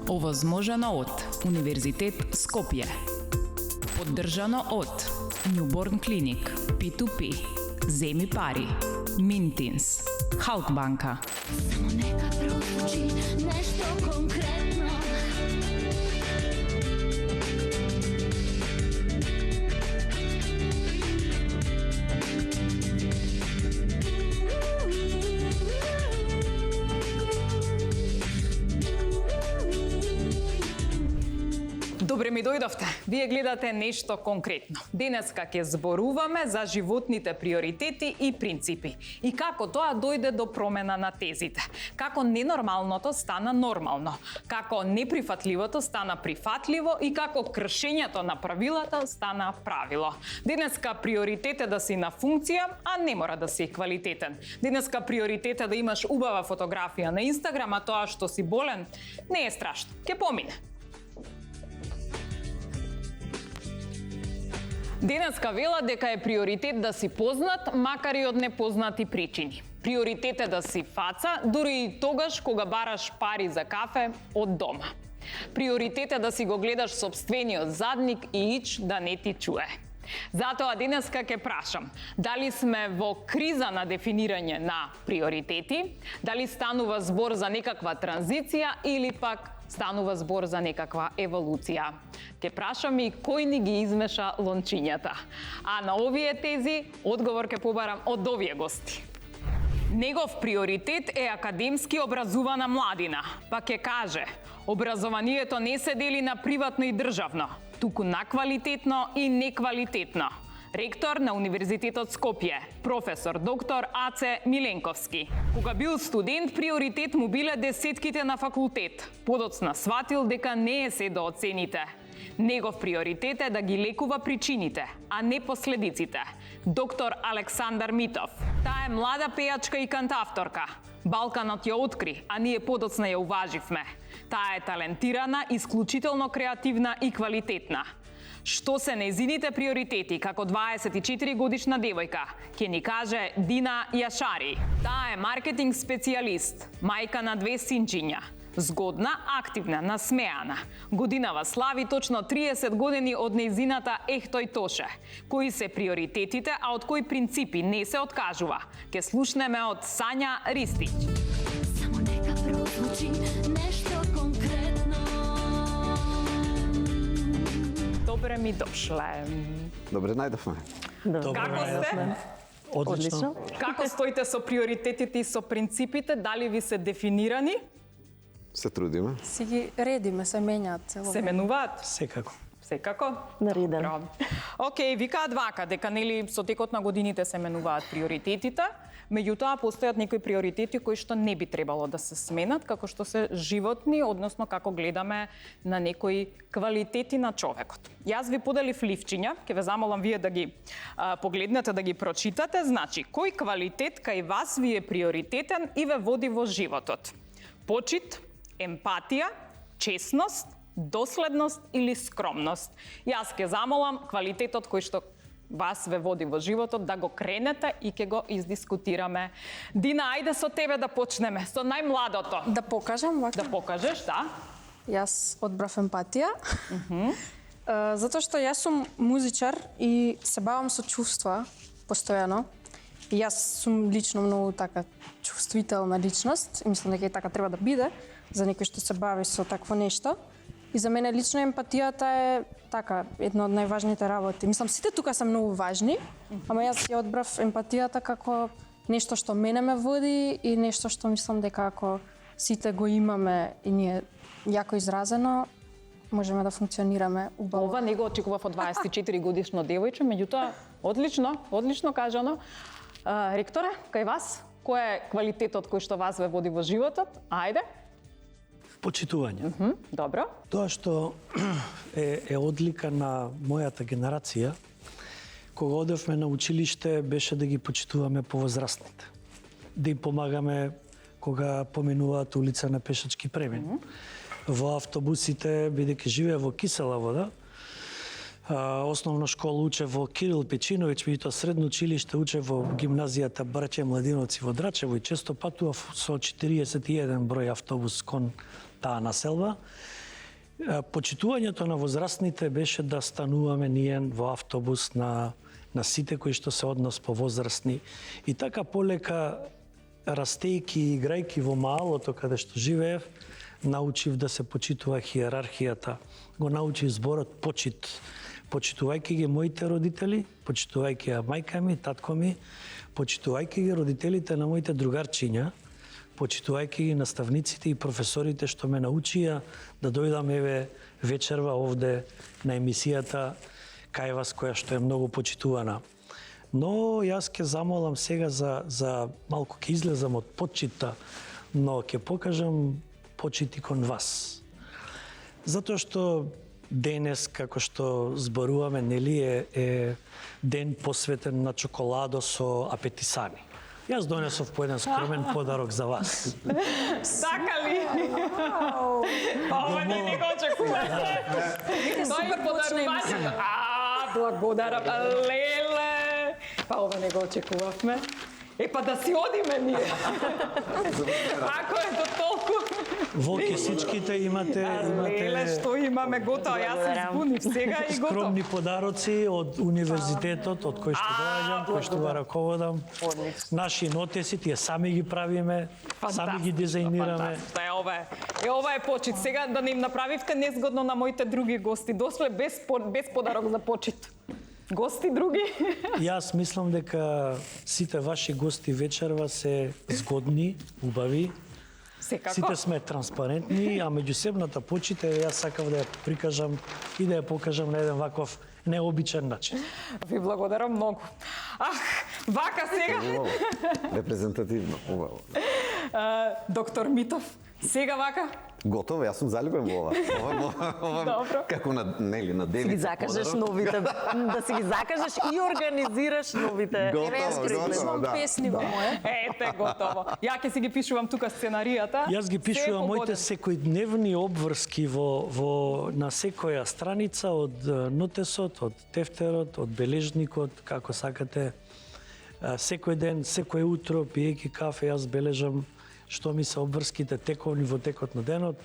Овозможено од Универзитет Скопје. Поддржано од Newborn Clinic, P2P, Земи пари, Mintins, Halkbanka. Само нека прозвучи нешто конкретно. Добре ми дојдовте. Вие гледате нешто конкретно. Денеска ќе зборуваме за животните приоритети и принципи. И како тоа дојде до промена на тезите. Како ненормалното стана нормално. Како неприфатливото стана прифатливо и како кршењето на правилата стана правило. Денеска приоритет е да си на функција, а не мора да си квалитетен. Денеска приоритет е да имаш убава фотографија на Инстаграм, а тоа што си болен не е страшно. Ќе помине. Денеска велат дека е приоритет да си познат, макар и од непознати причини. Приоритет е да си фаца, дури и тогаш кога бараш пари за кафе од дома. Приоритет е да си го гледаш сопствениот задник и ич да не ти чуе. Затоа денеска ќе прашам, дали сме во криза на дефинирање на приоритети, дали станува збор за некаква транзиција или пак станува збор за некаква еволуција. Ке прашам и кој ни ги измеша лончињата. А на овие тези одговор ке побарам од овие гости. Негов приоритет е академски образувана младина, па ке каже, образованието не се дели на приватно и државно, туку на квалитетно и неквалитетно. Ректор на Универзитетот Скопје, професор доктор Аце Миленковски. Кога бил студент, приоритет му биле десетките на факултет. Подоцна сватил дека не е се до оцените. Негов приоритет е да ги лекува причините, а не последиците. Доктор Александар Митов. Таа е млада пејачка и кантавторка. Балканот ја откри, а ние подоцна ја уваживме. Таа е талентирана, исклучително креативна и квалитетна. Што се нејзините приоритети како 24 годишна девојка, ќе ни каже Дина Јашари. Таа е маркетинг специјалист, мајка на 2 синчиња. Згодна, активна, насмеана. Годинава слави точно 30 години од нејзината Ехтој Тоше. Кои се приоритетите, а од кои принципи не се откажува? Ке слушнеме од Сања Ристич. Само нека прозвучи нешто конкретно. Добре ми дошле. Добре најдовме. Како сте? Одлично. Како стоите со приоритетите и со принципите? Дали ви се дефинирани? Се трудиме. Си ги редиме, се менјаат цело Се време. менуваат? Секако. Секако? Нареден. Добро. Океј, викаат вака, дека нели со текот на годините се менуваат приоритетите, меѓутоа постојат некои приоритети кои што не би требало да се сменат, како што се животни, односно како гледаме на некои квалитети на човекот. Јас ви поделив ливчиња, ќе ве замолам вие да ги погледнете, да ги прочитате. Значи, кој квалитет кај вас ви е приоритетен и ве води во животот? Почит, емпатија, чесност, доследност или скромност. Јас ќе замолам квалитетот кој што вас ве води во животот да го кренете и ќе го издискутираме. Дина, ајде со тебе да почнеме, со најмладото. Да покажам вака? Да покажеш, да. Јас одбрав емпатија. Затоа што јас сум музичар и се бавам со чувства постојано. И јас сум лично многу така чувствителна личност и мислам дека и така треба да биде за некој што се бави со такво нешто. И за мене лично емпатијата е така една од најважните работи. Мислам сите тука се многу важни, ама јас ја одбрав емпатијата како нешто што мене ме води и нешто што мислам дека ако сите го имаме и ние јако изразено, можеме да функционираме убаво. Ова не го очекував од 24 годишно девојче, меѓутоа одлично кажано. Ректоре, кај вас, кој е квалитетот кој што вас ве води во животот? Ајде. Почитување. Добро. Тоа што е одлика на мојата генерација, кога одевме на училиште, беше да ги почитуваме повозрастните. Да им помагаме кога поминуваат улица на пешачки премин. Во автобусите, бидејќи живеа во Кисела Вода, основна школа уче во Кирил Печиновиќ, меѓутоа средно училиште уче во гимназијата Браќа Младиновци во Драчево и често патував со 41 број автобус кон таа населба. Почитувањето на возрастните беше да стануваме ние во автобус на сите кои што се од нас повозрастни. И така полека, растејки и играјки во малото каде што живеев, научив да се почитува хиерархијата. Го научив зборот почит. Почитувајќи ги моите родители, почитувајќи ја мајка ми, татко ми, почитувајќи ги родителите на моите другарчиња, почитувајќи ги наставниците и професорите што ме научија да дојдам еве вечерва овде на емисијата кај вас, која што е многу почитувана. Но јас ќе замолам сега за малку ќе излезам од почита, но ќе покажам почит и кон вас. Затоа што денес, како што зборуваме, нели е ден посветен на чоколадо со апетисани. Јас донесов по еден скромен подарок за вас. Така ли? Ова не го очекувате. Тој е подарување. Благодарам. Леле. Па ова не го очекувавме. Па да си одиме ние. Ако е до толку. Во кесичките имате Леле, што имаме готово. Јас се збунив сега и готово. скромни подароци од универзитетот од кој што доаѓам, кој што го раководам. Наши нотеси, тие сами ги правиме, сами ги дизајнираме. Ова е почит. Сега да не им направивте незгодно на моите други гости. Дошле без подарок за почит. Гости други? Јас мислам дека сите ваши гости вечерва се згодни, убави. Секако. Сите сме транспарентни, а меѓусебната почит јас сакав да ја прикажам и да ја покажам на еден ваков необичен начин. Ви благодарам многу. Вака сега. Репрезентативно, убаво. Доктор Митов, сега вака? Готово, јас сум залюбен во ова. Добро. Како на Си ги закажеш новите, да си ги закажеш и организираш новите. Готово, да. Песни во моје. Ете, готово. Ја ќе си ги пишувам тука сценаријата. Јас ги пишувам моите секојдневни обврски на секоја страница од нотесот, од тефтерот, од бележникот, како сакате. Секој ден, секој утро, пиејќи кафе, јас бележам што ми се обврските тековни во текот на денот.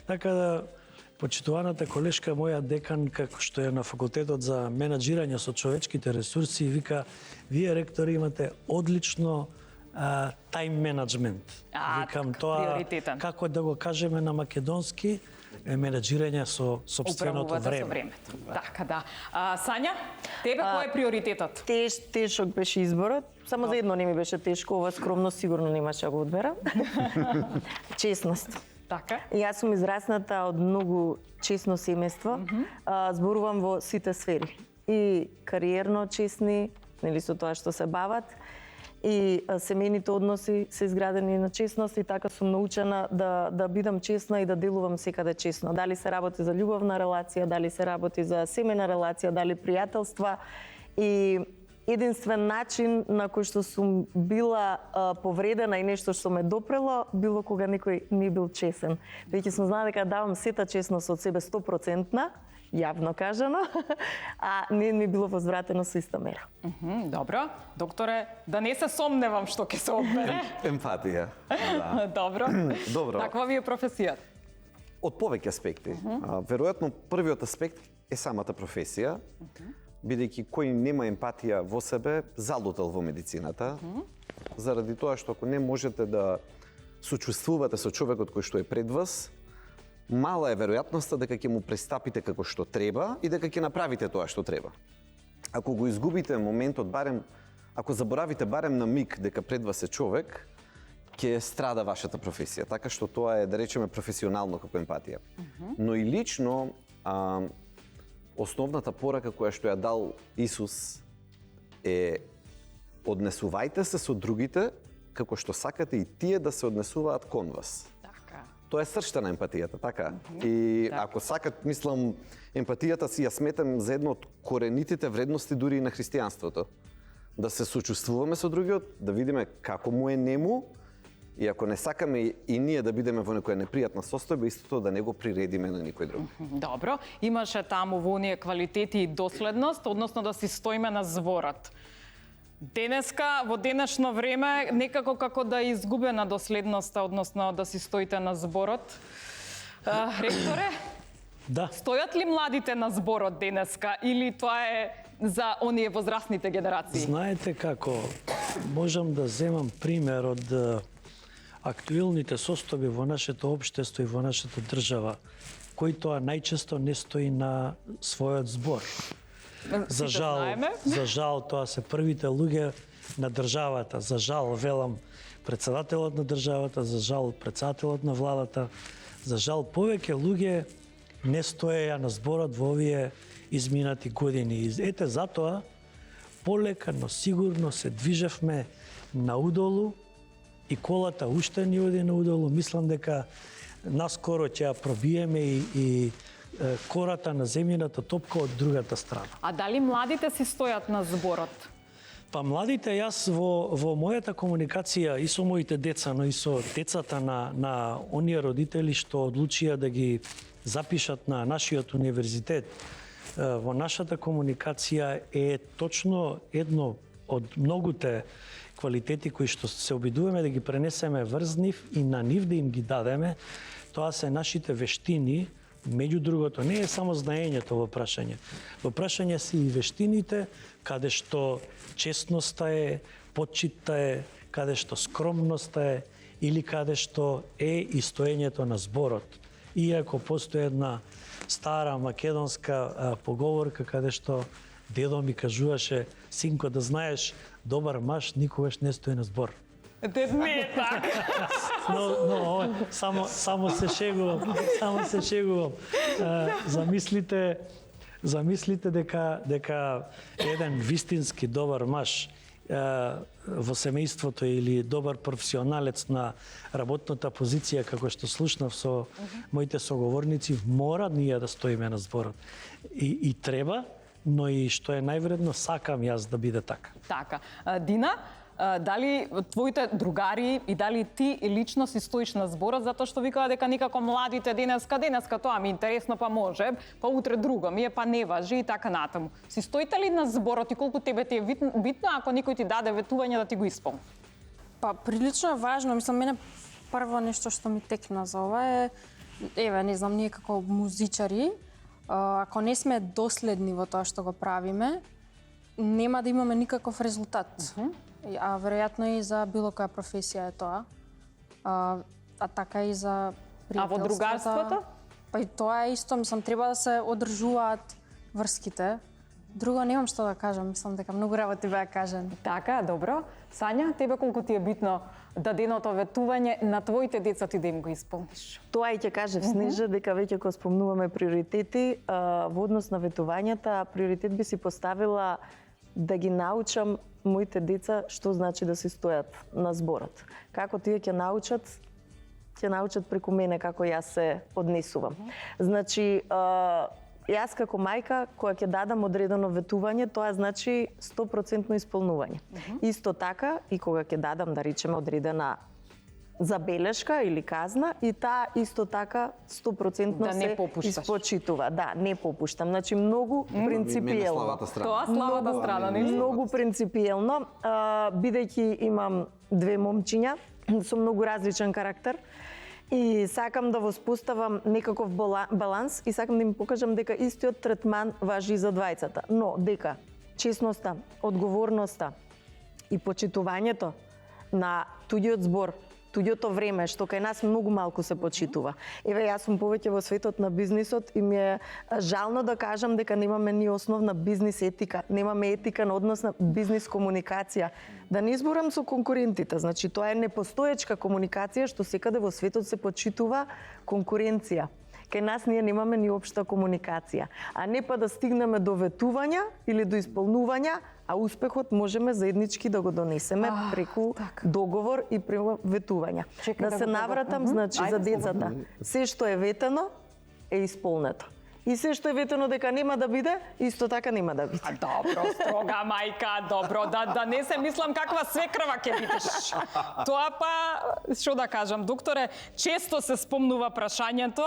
Така да, почитуваната колешка моја декан, како што е на факултетот за менаџирање со човечките ресурси, вика, вие ректори имате одлично тајм менеджмент. Викам, тоа, приоритетен. како да го кажеме на македонски, е менаџирање со сопственото Управувате со време. времето. Така да. Сања, тебе кој е приоритетот? Тешок беше изборот. Само за едно не ми беше тешко, ова скромно сигурно немаше да го одберам. Честност. Така. Јас сум израсната од многу честно семејство. Зборувам во сите сфери. И кариерно честни, нели со тоа што се бават, и семејните односи се изградени на честност, и така сум научена да бидам честна и да делувам секаде честно. Дали се работи за љубовна релација, дали се работи за семејна релација, дали пријателства. И единствен начин на кој што сум била повредена и нешто што ме допрело, било кога некој не бил чесен. Веќе сум знала дека давам сета честност од себе 100%, јавно кажано, а не ми било возвратено со иста мера. Добро. Докторе, да не се сомневам што ќе се одбере. Емпатија. Да. Добро. Добро. Таква ви е професијата. Од повеќе аспекти. Веројатно, првиот аспект е самата професија, бидејќи кој нема емпатија во себе, залутал во медицината, заради тоа што ако не можете да сочувствувате со човекот кој што е пред вас, мала е веројатноста дека ќе му пристапите како што треба и дека ќе направите тоа што треба. Ако го изгубите моментот, барем, ако заборавите барем на миг дека пред вас е човек, ќе страда вашата професија. Така што тоа е, да речеме, професионално како емпатија. Но и лично, основната порака која што ја дал Исус е однесувајте се со другите како што сакате и тие да се однесуваат кон вас. Тоа е сршта на емпатијата, така? И ако сакат, мислам, емпатијата си ја сметам за едно од коренитите вредности дури и на христијанството. Да се сочувствуваме со другиот, да видиме како му е нему, и ако не сакаме и ние да бидеме во некоја непријатна состојба, истото да не го приредиме на никој друг. Добро. Имаше таму во оние квалитети и доследност, односно да си стоиме на зборот. Денеска, во денешно време, некако како да е изгубена доследноста, односно да си стоите на зборот. Ректоре, Да, стојат ли младите на зборот денеска или тоа е за оние возрастните генерации? знаете како, можам да земам пример од актуелните состојби во нашето општество и во нашата држава, кој тоа најчесто не стои на својот збор. За жал, тоа се првите луѓе на државата. За жал, велам, председателот на државата, за жал, председателот на владата, за жал, повеќе луѓе не стоеја на зборот во овие изминати години. И ете затоа, полека, но сигурно се движевме наудолу и колата уште ни оди наудолу. Мислам дека наскоро ќе ја пробиеме и кората на земјината топка од другата страна. А дали младите си стојат на зборот? Па младите, јас во мојата комуникација и со моите деца, но и со децата на оние родители што одлучија да ги запишат на нашиот универзитет, во нашата комуникација е точно едно од многуте квалитети кои што се обидуваме да ги пренесеме врз нив и на нив да им ги дадеме, тоа се нашите вештини. Меѓу другото, не е само знаењето во прашање. Во прашање се и вештините, каде што честноста е, почитта е, каде што скромноста е, или каде што е и стоењето на зборот. Иако постои една стара македонска поговорка каде што дедо ми кажуваше: синко, да знаеш, добар маж никогаш не стои на збор. Дед не е така. Но само се шегувам. Замислите дека еден вистински добар маж во семејството или добар професионалец на работната позиција, како што слушнав со моите соговорници, мора ние да стоиме на зборот. И треба, но и што е највредно, сакам јас да биде така. Така. Дина, дали твоите другари и дали ти лично си стоиш на зборот, затоа што викаа дека никако младите денеска тоа ми е интересно, па може, па утре друго, ми е па не важи и така натаму. Си стоите ли на зборот и колку тебе ти е битно ако некој ти даде ветување да ти го исполни? Па прилично е важно, мислам, мене прво нешто што ми текна за ова е, еве, не знам, ние како музичари, ако не сме доследни во тоа што го правиме, нема да имаме никаков резултат. А веројатно и за било која професија е тоа. А така и за пријателствата. А во другарството? Па и тоа е исто, мислам, треба да се одржуваат врските. Друго немам што да кажам, мислам дека многу работи беа кажани. Така, добро. Сања, тебе колку ти е битно даденото ветување на твоите деца ти да им го исполниш? Тоа и ќе кажев, Снежа, дека веќе кога спомнуваме приоритети, во однос на ветувањата, приоритет би си поставила да ги научам моите деца што значи да се стојат на зборот. Како тие ќе научат преку мене како јас се однесувам. Значи, јас како мајка, која ќе дадам одредено ветување, тоа значи 100% исполнување. Исто така, и кога ќе дадам, да речеме, одредена забелешка или казна, и таа исто така 100% да не се испочитува. Да, не попуштам. Значи, многу принципиелно. Тоа слабата страна, не? Многу принципиелно, бидејќи имам две момчиња со многу различен карактер, и сакам да воспоставам некаков баланс и сакам да им покажам дека истиот третман важи и за двајцата. Но дека честноста, одговорноста и почитувањето на туѓиот збор, туѓото време, што кај нас многу малку се почитува. Еве, јас сум повеќе во светот на бизнисот и ми е жално да кажам дека немаме ни основна бизнис етика, немаме етика на однос на бизнис комуникација. Да не изборам со конкурентите, значи тоа е непостоечка комуникација што секаде во светот се почитува конкуренција. Кај нас ние немаме ни општа комуникација, а не па да стигнеме до ветувања или до исполнувања, а успехот можеме заеднички да го донесеме преку договор и преку ветувања. Да се навратам, значи, за децата. Се што е ветено е исполнето. И се што е ветено дека нема да биде, исто така нема да биде. Добро, строга мајка, добро, да не се мислам каква свекрва ќе бидеш. Тоа па, што да кажам, докторе, често се спомнува прашањето,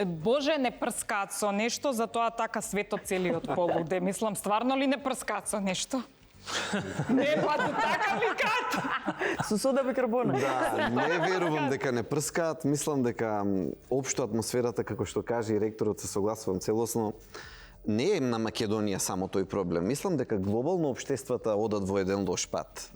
Боже, не прскаат со нешто, затоа така светот целиот полуде. Мислам, стварно ли не прскаат со нешто? Не, па така ли кат? Со сода бикарбона. Да, не верувам дека не прскаат, мислам дека општо атмосферата, како што каже и ректорот, се согласувам целосно, не е на Македонија само тој проблем. Мислам дека глобално општествата одат во еден лош пат.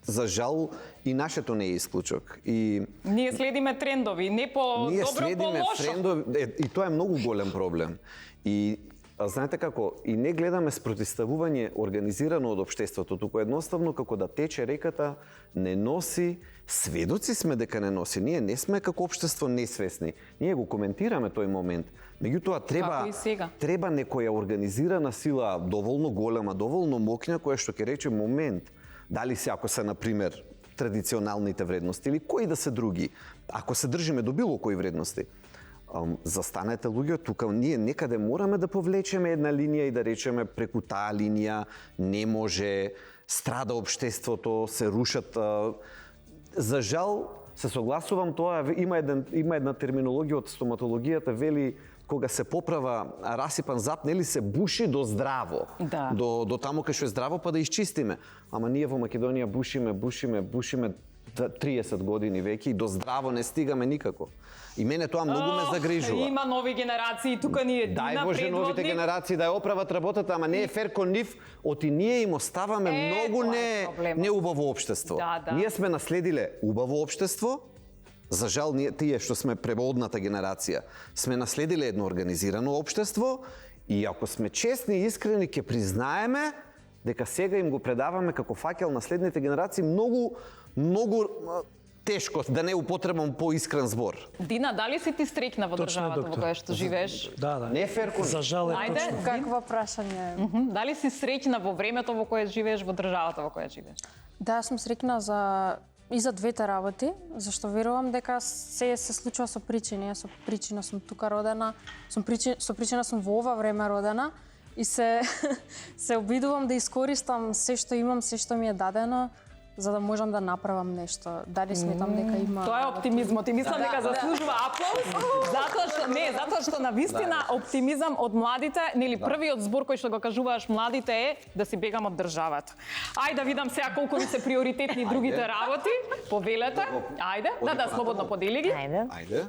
За жал и нашето не е исклучок. И Ние следиме трендови, не по ние добро, по следиме лошо. трендови, и тоа е многу голем проблем. И знаете како, и не гледаме спротиставување организирано од општеството, туку едноставно како да тече реката, не носи, сведоци сме дека не носи. Ние не сме како општество несвесни. Ние го коментираме тој момент. Меѓутоа Како и сега. треба некоја организирана сила доволно голема, доволно моќна која што ќе рече момент, дали се ако се на пример традиционалните вредности или кои да се други, ако се држиме до било кои вредности. Застанете луѓе, тука ние некаде мораме да повлечеме една линија и да речеме преку таа линија не може, страда општеството, се рушат. За жал, се согласувам тоа, има една терминологија од стоматологијата, вели кога се поправа расипан зап, нели се буши до здраво. Да. До таму кај што е здраво, па да изчистиме. Ама ние во Македонија бушиме 30 години веќе и до здраво не стигаме никако. И мене тоа многу ме загрижува. Има нови генерации, тука ни е Дај Дина Боже новите предводник. генерации да ја оправат работата, ама не е фер кон нив, оти ние им оставаме многу тоа е проблемот. неубаво општество. Да, да. Ние сме наследиле убаво општество, за жал ние тие што сме преводната генерација, сме наследиле едно организирано општество и ако сме честни и искрени ќе признаеме дека сега им го предаваме како факел на следните генерации многу тешко, да не употребам поискрен збор. Дина, дали си ти среќна во Точно е, државата во доктор. која што живееш? Да. Не е фер кон За жал е Ајде. точно. Какво прашање? Дали си среќна во времето во кое живееш, во државата во која живееш? Да, сум среќна и за двете работи, зашто верувам дека се случува со причини. Јас со причина сум тука родена, со причина сум во ова време родена и се обидувам да искористам се што имам, се што ми е дадено, за да можам да направам нешто. Дали сметам дека има... Тоа е оптимизмот и мислам дека заслужува аплауз, затоа што на вистина оптимизам од младите, нели првиот збор кој што го кажуваш младите е да си бегам од државата. Ајде да видам сега колку ви се приоритетни другите работи, повелете. Ајде, да, слободно подели ги. Ајде.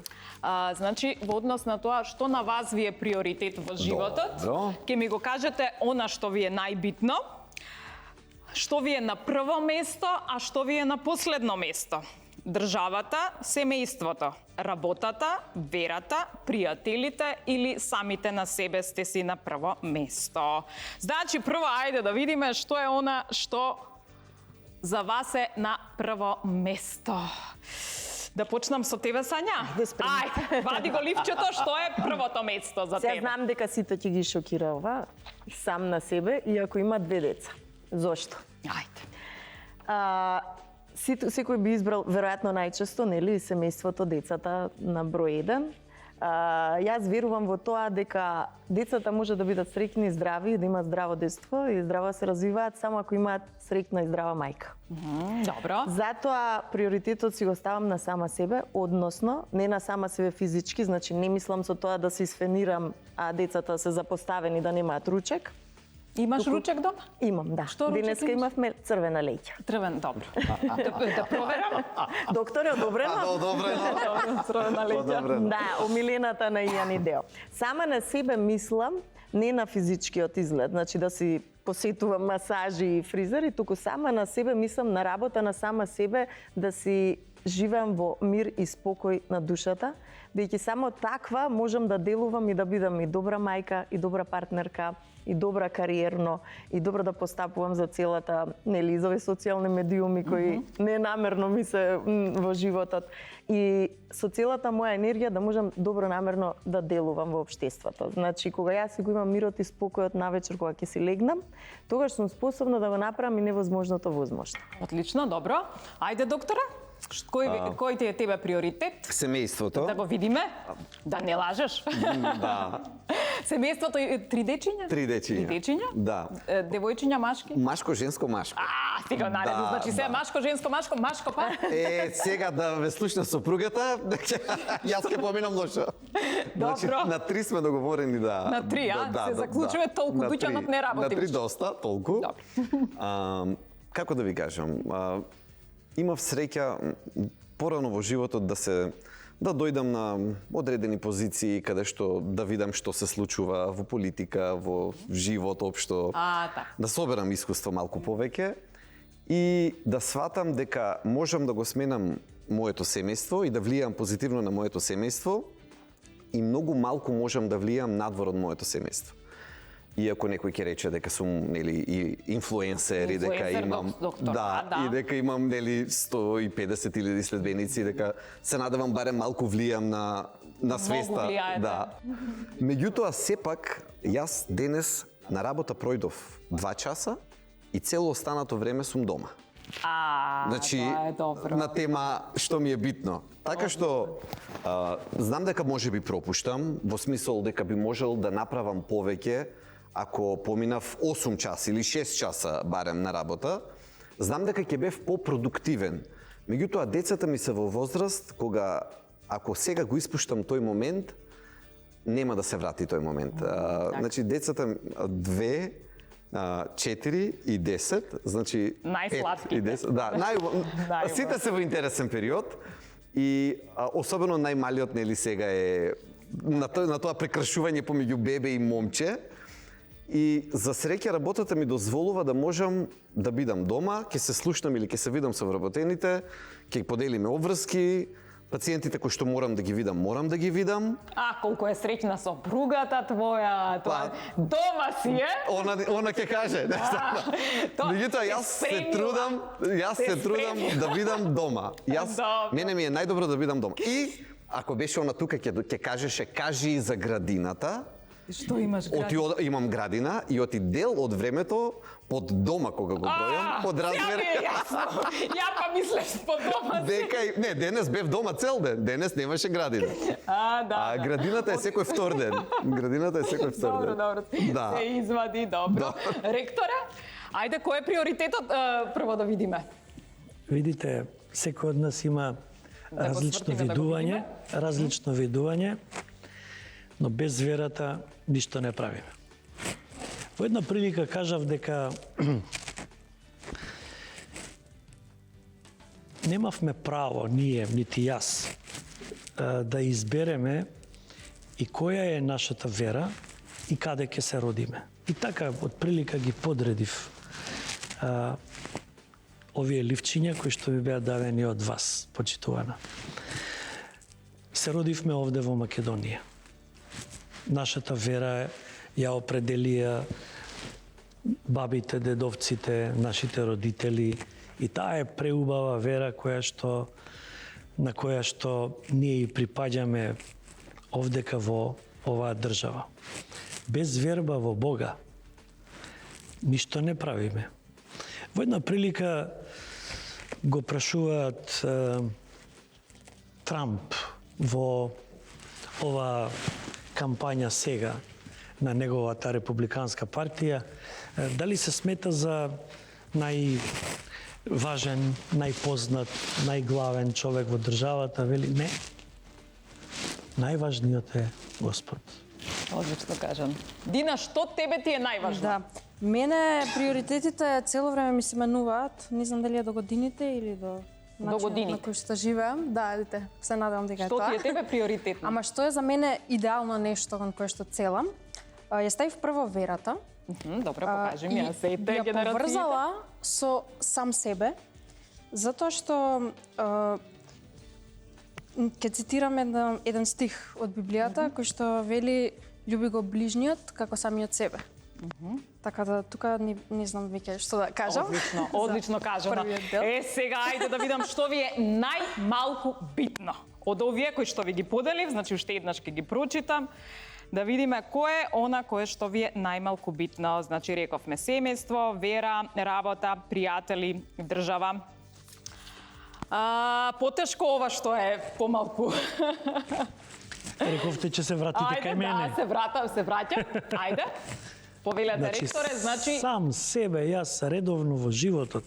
Значи, во однос на тоа што на вас ви е приоритет во животот, Добро. ќе ми го кажете она што ви е најбитно, што ви е на прво место, а што ви е на последно место. Државата, семејството, работата, верата, пријателите или самите на себе сте си на прво место. Значи, прво, ајде да видиме што е она што за вас е на прво место. Да почнам со тебе, Сања? Ајде, вади го ливчето, што е првото место за Сега тебе? знам дека сите ќе ги шокира ова, сам на себе, иако има 2 деца. Зошто? Ајде. Секој би избрал веројатно најчесто, нели, семејството, децата на број 1. Јас верувам во тоа дека децата може да бидат среќни, здрави, да имаат здраво детство и здраво се развиваат само ако имаат среќна и здрава мајка. Добро. Затоа приоритетот си го ставам на сама себе, односно не на сама себе физички, значи не мислам со тоа да се сфенирам, а децата се запоставени да немаат ручек. Имаш ручек дома? Имам, да. Што ручек Денеска имаш? имавме црвена леќа. Трвен, добро. Да проверам. Доктор е одобрено? Одобрено. Црвена леќа. Одобрено. Да, омилената на Ијан Идео. Сама на себе мислам, не на физичкиот изглед, значи да си посетувам масажи и фризери, туку сама на себе мислам на работа на сама себе, да си живеам во мир и спокој на душата, бидејќи само таква можам да делувам и да бидам и добра мајка, и добра партнерка, и добра кариерно, и добро да постапувам за целата, нели, за овие социјални медиуми кои ненамерно ми се во животот. И со целата моја енергија да можам добронамерно да делувам во општеството. Значи, кога јас си го имам мирот и спокојот навечер кога ќе си легнам, тогаш сум способна да го направам и невозможното возможно. Отлично, добро. Ајде, доктора. Кој ти е тебе приоритет? Семејството. Да го видиме? Да не лажеш? Да. Семејството е 3 дечиња? 3 дечиња. 3 дечиња? Да. Девојчиња, машки? Машко, женско, машко. Ти го нареди, Да, значи се да. машко, женско, машко, машко па? Сега да ве слушна сопругата, јас ќе поминам лошо. Значи, Добро. на 3 сме договорени да... На 3, а? Се заклучува толку, На дуќанот 3. не работи На 3 више. доста, толку. Добро. Како да ви кажам, имав среќа порано во животот да дојдам на одредени позиции каде што да видам што се случува во политика, во живот општо. Така. Да соберам искуство малку повеќе и да сватам дека можам да го сменам моето семејство и да влијам позитивно на моето семејство и многу малку можам да влијам надвор од моето семејство. Иако некој ќе рече дека сум нели и инфлуенсер и дека Инфлуенсер, имам доктор, да, да. и дека имам нели 150.000 следбеници, дека се надевам барем малку влијам на свеста. влијаете. Да. Меѓутоа сепак јас денес на работа пројдов 2 часа и цело останато време сум дома. Значи, тоа е добро. на тема што ми е битно. Така што знам дека може би пропуштам, во смисол дека би можел да направам повеќе ако поминав 8 часа или 6 часа барем на работа. Знам дека ќе бев попродуктивен. Меѓутоа, децата ми се во возраст кога ако сега го испуштам тој момент, нема да се врати тој момент. Значи, децата 2, 4 и 10, значи Најсладките. 5 и 10. Да, сите се во интересен период и особено најмалиот нели сега е на тоа прекршување помеѓу бебе и момче. И за среќа работата ми дозволува да можам да бидам дома, ќе се слушнам или ќе се видам со вработените, ќе поделиме обврски, пациентите кои што морам да ги видам. Колку е среќна сопругата твоја, тоа дома си е. Она ќе каже. Меѓутоа јас се трудам да бидам дома. Мене ми е најдобро да бидам дома. И ако беше она тука ќе кажеше кажи за градината. Што имаш градина? Имам градина и оти дел од времето под дома кога го бројам, под размер. Ја ми е јасно. Ја па мислеш под дома си. Не, денес бев дома цел ден. Денес немаше градина. Да. Градината е секој втор ден. Добро. Да. Се извади, добро. Ректоре, ајде, кој е приоритетот? Прво да видиме. Видите, секој од нас има Да го различно свртиме, да го видување, но без верата ништо не правиме. Во една прилика кажав дека немавме право, ние, нити јас, да избереме и која е нашата вера и каде ќе се родиме. И така, од прилика ги подредив овие ливчиња кои што ми беа давени од вас, почитувана. Се родивме овде во Македонија. Нашата вера ја определија бабите, дедовците, нашите родители и таа е преубава вера на која што ние и припаѓаме овдека во оваа држава. Без верба во Бога ништо не правиме. Во една прилика го прашуваат Трамп во оваа кампања сега на неговата републиканска партија, дали се смета за најважен, најпознат, најглавен човек во државата, вели не. Најважниот е Господ. Одлично кажан. Дина, што тебе ти е најважно? Да. Мене приоритетите цело време ми се менуваат. Не знам дали е до годините или до начинот годините. на кој што живеам. Да, дете, се надевам дека е Што тоа. ти е тебе приоритетно? Ама што е за мене идеално нешто кон кое што целам? Ја ставив прво верата. Добро, покажи ми, ја сеите ја генерациите. поврзала со сам себе, затоа што ќе цитирам еден стих од Библијата кој што вели љуби го ближниот како самиот себе. Така да тука не знам веќе што да кажам. Одлично кажано. првиот дел. Сега ајде да видам што ви е најмалку битно. Од овие кои што ви ги поделив, значи уште еднаш ќе ги прочитам, да видиме кој е она кое што ви е најмалку битно. Значи рековме семејство, вера, работа, пријатели, држава. Потешко ова што е помалку. Рековте, че се вратите кај мене. Да, се враќам. Ајде. Повелете, ректоре, значи... Сам себе, јас редовно во животот,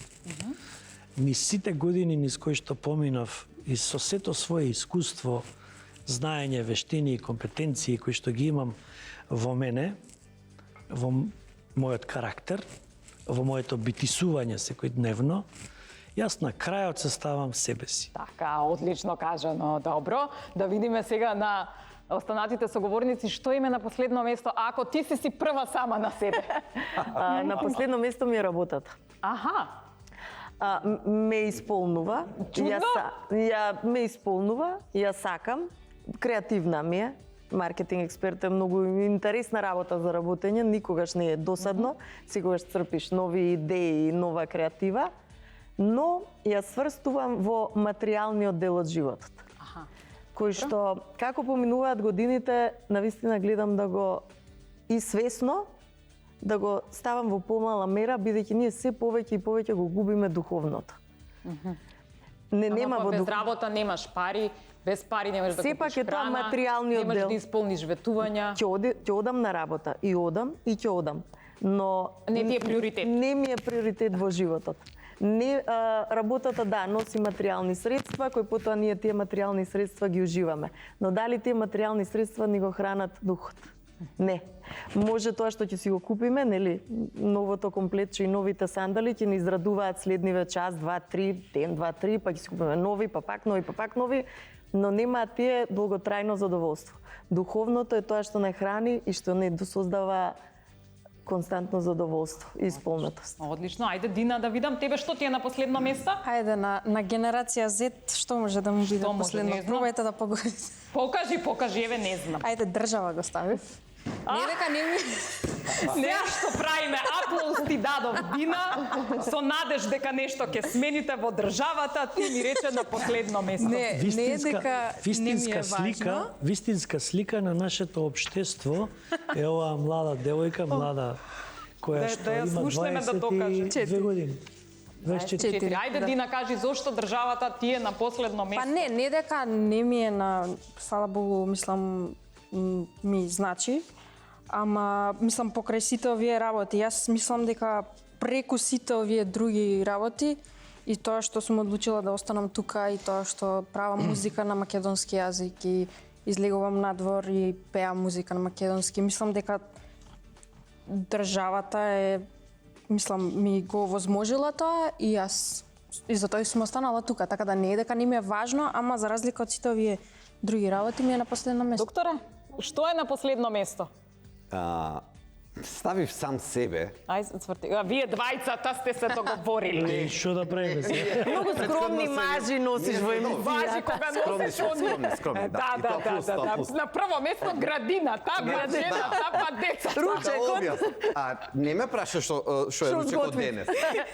низ сите години низ кои што поминав и со сето свое искуство, знаење, вештини и компетенции кои што ги имам во мене, во мојот карактер, во моето битисување секојдневно, јас на крајот се ставам себе си. Така, одлично кажано. Добро, да видиме сега на останатите соговорници што им е на последно место, ако ти си прва сама на себе. На последно место ми е работата. Аха. Ме исполнува. Чудно. Ме исполнува, ја сакам. Креативна ми е. Маркетинг експерт е многу интересна работа за работење, никогаш не е досадно, секогаш црпиш нови идеи и нова креатива, но ја сврстувам во материјалниот дел од животот. Кој што, како поминуваат годините, навистина гледам да го и свесно, да го ставам во помала мера, бидејќи ние се повеќе и повеќе го губиме духовното. Нема во без работа немаш пари, без пари не можеш да купиш храна. Сепак е тоа материјалниот дел. Не можеш да исполниш ветувања. Ќе одам на работа и ќе одам. Но не ти е приоритет. Не ми е приоритет во животот. Не, работата да носи материјални средства, кои потоа ние тие материјални средства ги уживаме. Но дали тие материјални средства ни го хранат духот? Не. Може тоа што ќе си го купиме, нели, новото комплетче и новите сандали ќе ни израдуваат следниве час, 2-3, ден, 2-3, па ќе си купиме нови, па пак нови, но немаат тие долготрајно задоволство. Духовното е тоа што не храни и што не создава константно задоволство и исполнетост. Одлично. Ајде, Дина, да видам тебе што ти е на последно место. Ајде, на генерација Z, што може да му биде може, последно? не знам. Пробајте да погодите. Покажи, еве не знам. Ајде, држава го ставив. Не дека не ми... Нешто правиме, аплауз ти дадов, Дина, со надеж дека нешто ќе смените во државата, ти ми рече на последно место. Не е дека не ми е важно. Вистинска слика на нашето општество е оваа млада девојка, млада која што ја има слушнеме да докаже. 22 години. 24. Ајде, да. Дина, кажи зошто државата ти е на последно место. Па не дека не ми е на, фала Богу, мислам, ми значи, ама мислам покрај сите овие работи. Јас мислам дека преку сите овие други работи и тоа што сум одлучила да останам тука и тоа што правам музика на македонски јазик и излегувам надвор и пеам музика на македонски, мислам дека државата е, мислам, ми го возможила тоа и јас и затоа сум останала тука, така да не е дека не ми е важно, ама за разлика од сите овие други работи ми е на последно место. Докторе, што е на последно место? Ставив сам себе. Ајде, цврти. Вие двајцата сте се договорили. Што да правиме сега? Многу скромни мажи носиш во Важи емисијата. кога носиш Скромни, Да. На прво место градината, жената, па децата. Не ме праша што е ручекот денес.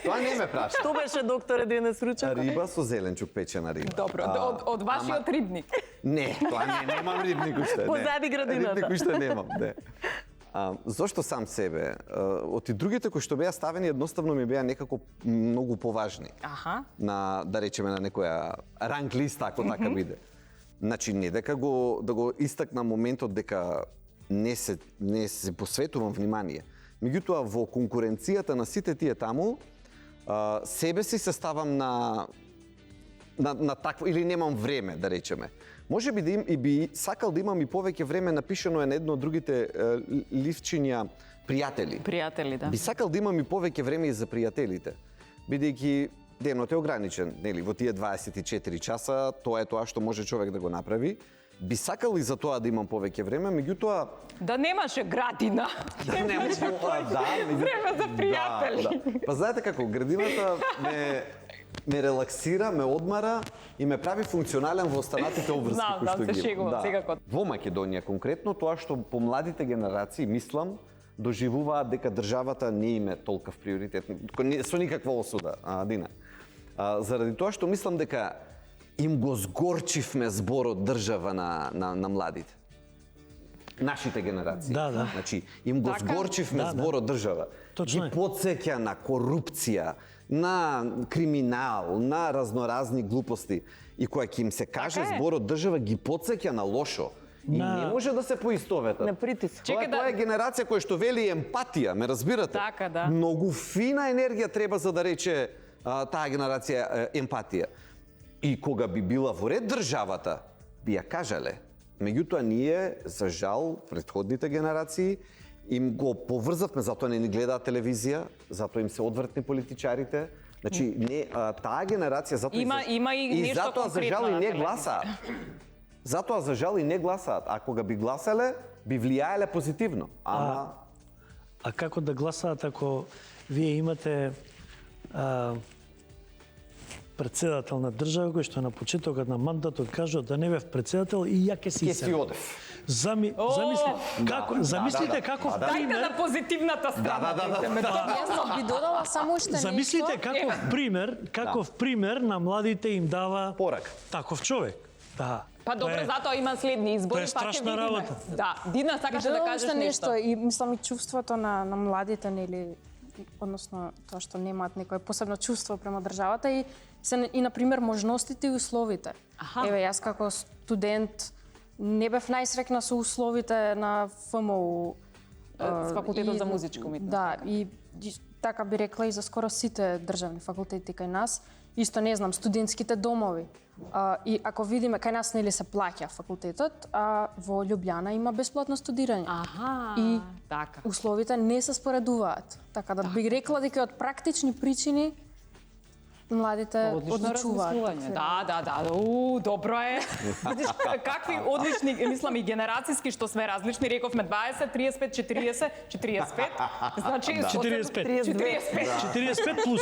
Тоа не ме праша. Што беше, докторе, денес ручекот? Риба со зеленчук, печена риба. Добро, од вашиот рибник. Не, тоа немам рибник уште. Позади градината. Рибник уште немам, не. Зошто сам себе? Од и другите кои што беа ставени едноставно ми беа некако многу поважни. Аха. На, да речеме, на некоја ранг листа, ако така биде. Значи, не дека да го истакнам моментот дека не се посветувам внимание. Меѓутоа, во конкуренцијата на сите тие таму, себе си се ставам на такво, или немам време, да речеме. Може би и би сакал да имам и повеќе време, напишано е на едно од другите ливчиња пријатели. Пријатели, да. Би сакал да имам и повеќе време и за пријателите, бидејќи денот е ограничен, нели, во тие 24 часа, тоа е тоа што може човек да го направи. Би сакал и за тоа да имам повеќе време, меѓутоа Да немаше градина. време за пријатели. Па знаете како, градината ме релаксира, ме одмара и ме прави функционален во останатите обврски кои што ги се шегувам, секако. Во Македонија конкретно, тоа што помладите генерации, мислам, доживуваат дека државата не им е толков приоритет. Со никаква осуда, Дина. Заради тоа што мислам дека им го сгорчивме зборот држава на младите. Нашите генерации. Да. Значи, им го сгорчивме зборот држава. Точно Ги е. потсеќа на корупција, на криминал, на разноразни глупости. И кога ќе им се каже Така е. зборот држава, ги потсеќа на лошо. И не може да се поистоветат. На притиск. Тоа е генерација која што вели емпатија, ме разбирате? Така, да. Многу фина енергија треба за да рече таа генерација емпатија. И кога би била во ред државата, би ја кажале. Меѓутоа ние, за жал, претходните генерации им го поврзавме, затоа не ни гледаат телевизија, затоа им се одвртни политичарите. Значи, не, таа генерација затоа Има и нешто затоа за жал конкретно и на не телевизија. гласаат. Затоа за жал и не гласаат. А кога би гласале, би влијаеле позитивно. Ама А како да гласаат ако вие имате председател на држава кој што на почетокот на мандатот кажува да не бев председател и ја ќе си ќе си се. одев. Замислите каков Дајте пример. на позитивната страна. Јас би додала само уште нешто. Замислите каков пример на младите им дава Порака. таков човек. Да. Па Тоа добро, е- затоа има следни избори, тоа е па ќе страшна видиме. работа. Да, Дина, сакаш да Додала кажеш уште нешто? и мислам и чувството на младите, нели, односно тоа што немаат некое посебно чувство према државата и и на пример можностите и условите. Аха. Еве јас како студент не бев најсрекна со условите на ФМУ. С факултетот и- за музичко уметност. Да, и така би рекла и за скоро сите државни факултети кај нас. Исто не знам, студентските домови. И ако видиме, кај нас нели се плаќа факултетот, а во Љубљана има бесплатно студирање. Аха, И така. условите не се споредуваат. Така да би рекла дека од практични причини младите Одлично одлучуваат. размислување. Да. Добро е. Видиш какви одлични, мислам и генерацијски што сме различни, рековме 20, 35, 40, 45. Значи 45. 45 плюс.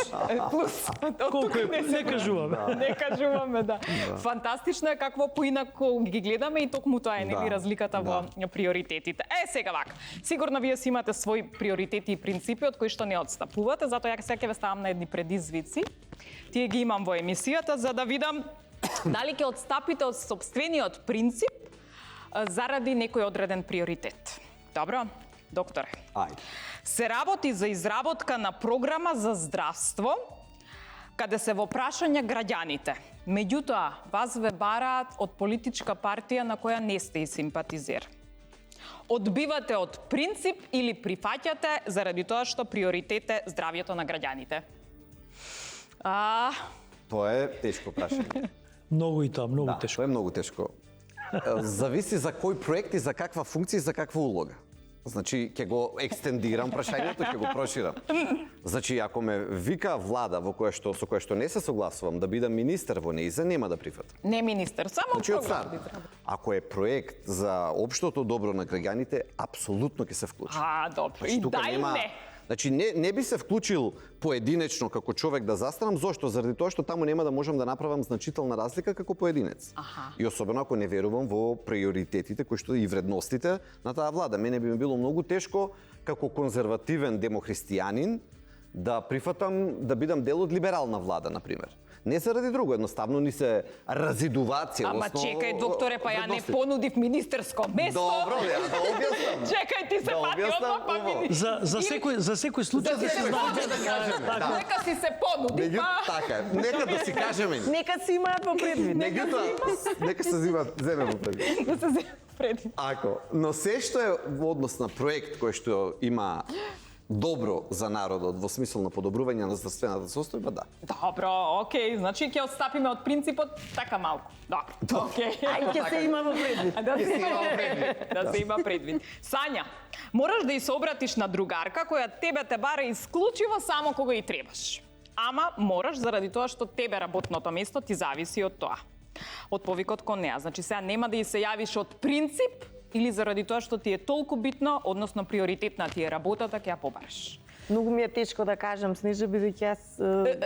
Плюс. Колку е? Не кажуваме. Не кажуваме, да. Фантастично е какво поинако ги гледаме и токму тоа е нели разликата во приоритетите. Сега вака. Сигурно вие си имате своји приоритети и принципи од кои што не отстапувате, затоа ја сега ќе ве ставам на едни предизвици. Тие ги имам во емисијата за да видам дали ќе отстапите од сопствениот принцип заради некој одреден приоритет. Добро? Докторе. Ајде. Се работи за изработка на програма за здравство, каде се во прашање граѓаните. Меѓутоа, вас ве бараат од политичка партија на која не сте и симпатизер. Одбивате од принцип или прифаќате заради тоа што приоритет е здравјето на граѓаните? Тоа е тешко прашање. Многу и тоа, многу Да, тешко. тоа е многу тешко. Зависи за кој проект и за каква функција и за каква улога. Значи, ќе го екстендирам прашањето, ќе го проширам. Значи, ако ме вика влада во со која што не се согласувам да бидам министер во нејза, нема да прифатам. Не министер, само Значи, од програма. старт. Ако е проект за општото добро на граѓаните, апсолутно ќе се вклучи. Добро. И Значи, тука дај не. Значи, не би се вклучил поединечно како човек да застанам, зошто? Заради тоа што таму нема да можам да направам значителна разлика како поединец. Аха. И особено ако не верувам во приоритетите кои што и вредностите на таа влада. Мене би ми било многу тешко како конзервативен демохристијанин да прифатам да бидам дел од либерална влада, например. Не заради друго, едноставно ни се разидуваат целосно. Ама чекај, докторе, па ја не вредностите. понудив министерско место. Добро, ја да објаснам. Чекај, ти се Да пати објаснам одма, па убаво. министер. За секој случај да се знае. Нека си се понуди, Меѓутоа, па. така, нека да си кажеме. Нека си имаат во предвид. Меѓутоа, нека се земе во предвид. Да се земе преди. Но се што е во однос на проект кој што има добро за народот во смисол на подобрување на здравствената состојба, да. Добро, окей, значи ќе отстапиме од принципот така малку. Добро, окей. Ај ќе се има во предвид. Да се има предвид. Сања, мораш да и се обратиш на другарка која тебе те бара исклучиво само кога и требаш. Ама мораш заради тоа што тебе работното место ти зависи од тоа. Од повикот кон неа. Значи сега нема да и се јавиш од принцип или заради тоа што ти е толку битно, односно приоритетна ти е работата, ќе ја побараш. Многу ми е тешко да кажам, Снежа, бидејќи јас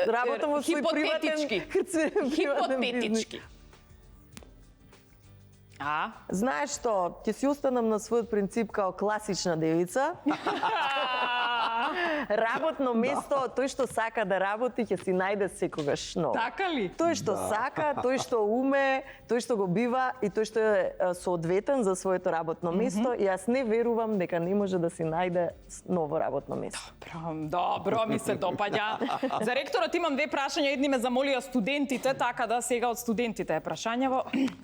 работам во свој приватен Хипотетички. Знаеш што, ќе си останам на својот принцип као класична девица. Работно место, тој што сака да работи, ќе си најде секогаш ново. Така ли? Тој што сака, тој што уме, тој што го бива и тој што е соодветен за своето работно место, и јас не верувам дека не може да си најде ново работно место. Добро, ми се допаѓа. За ректорот имам две прашања, едни ме замолија студентите, така да сега од студентите е прашањево.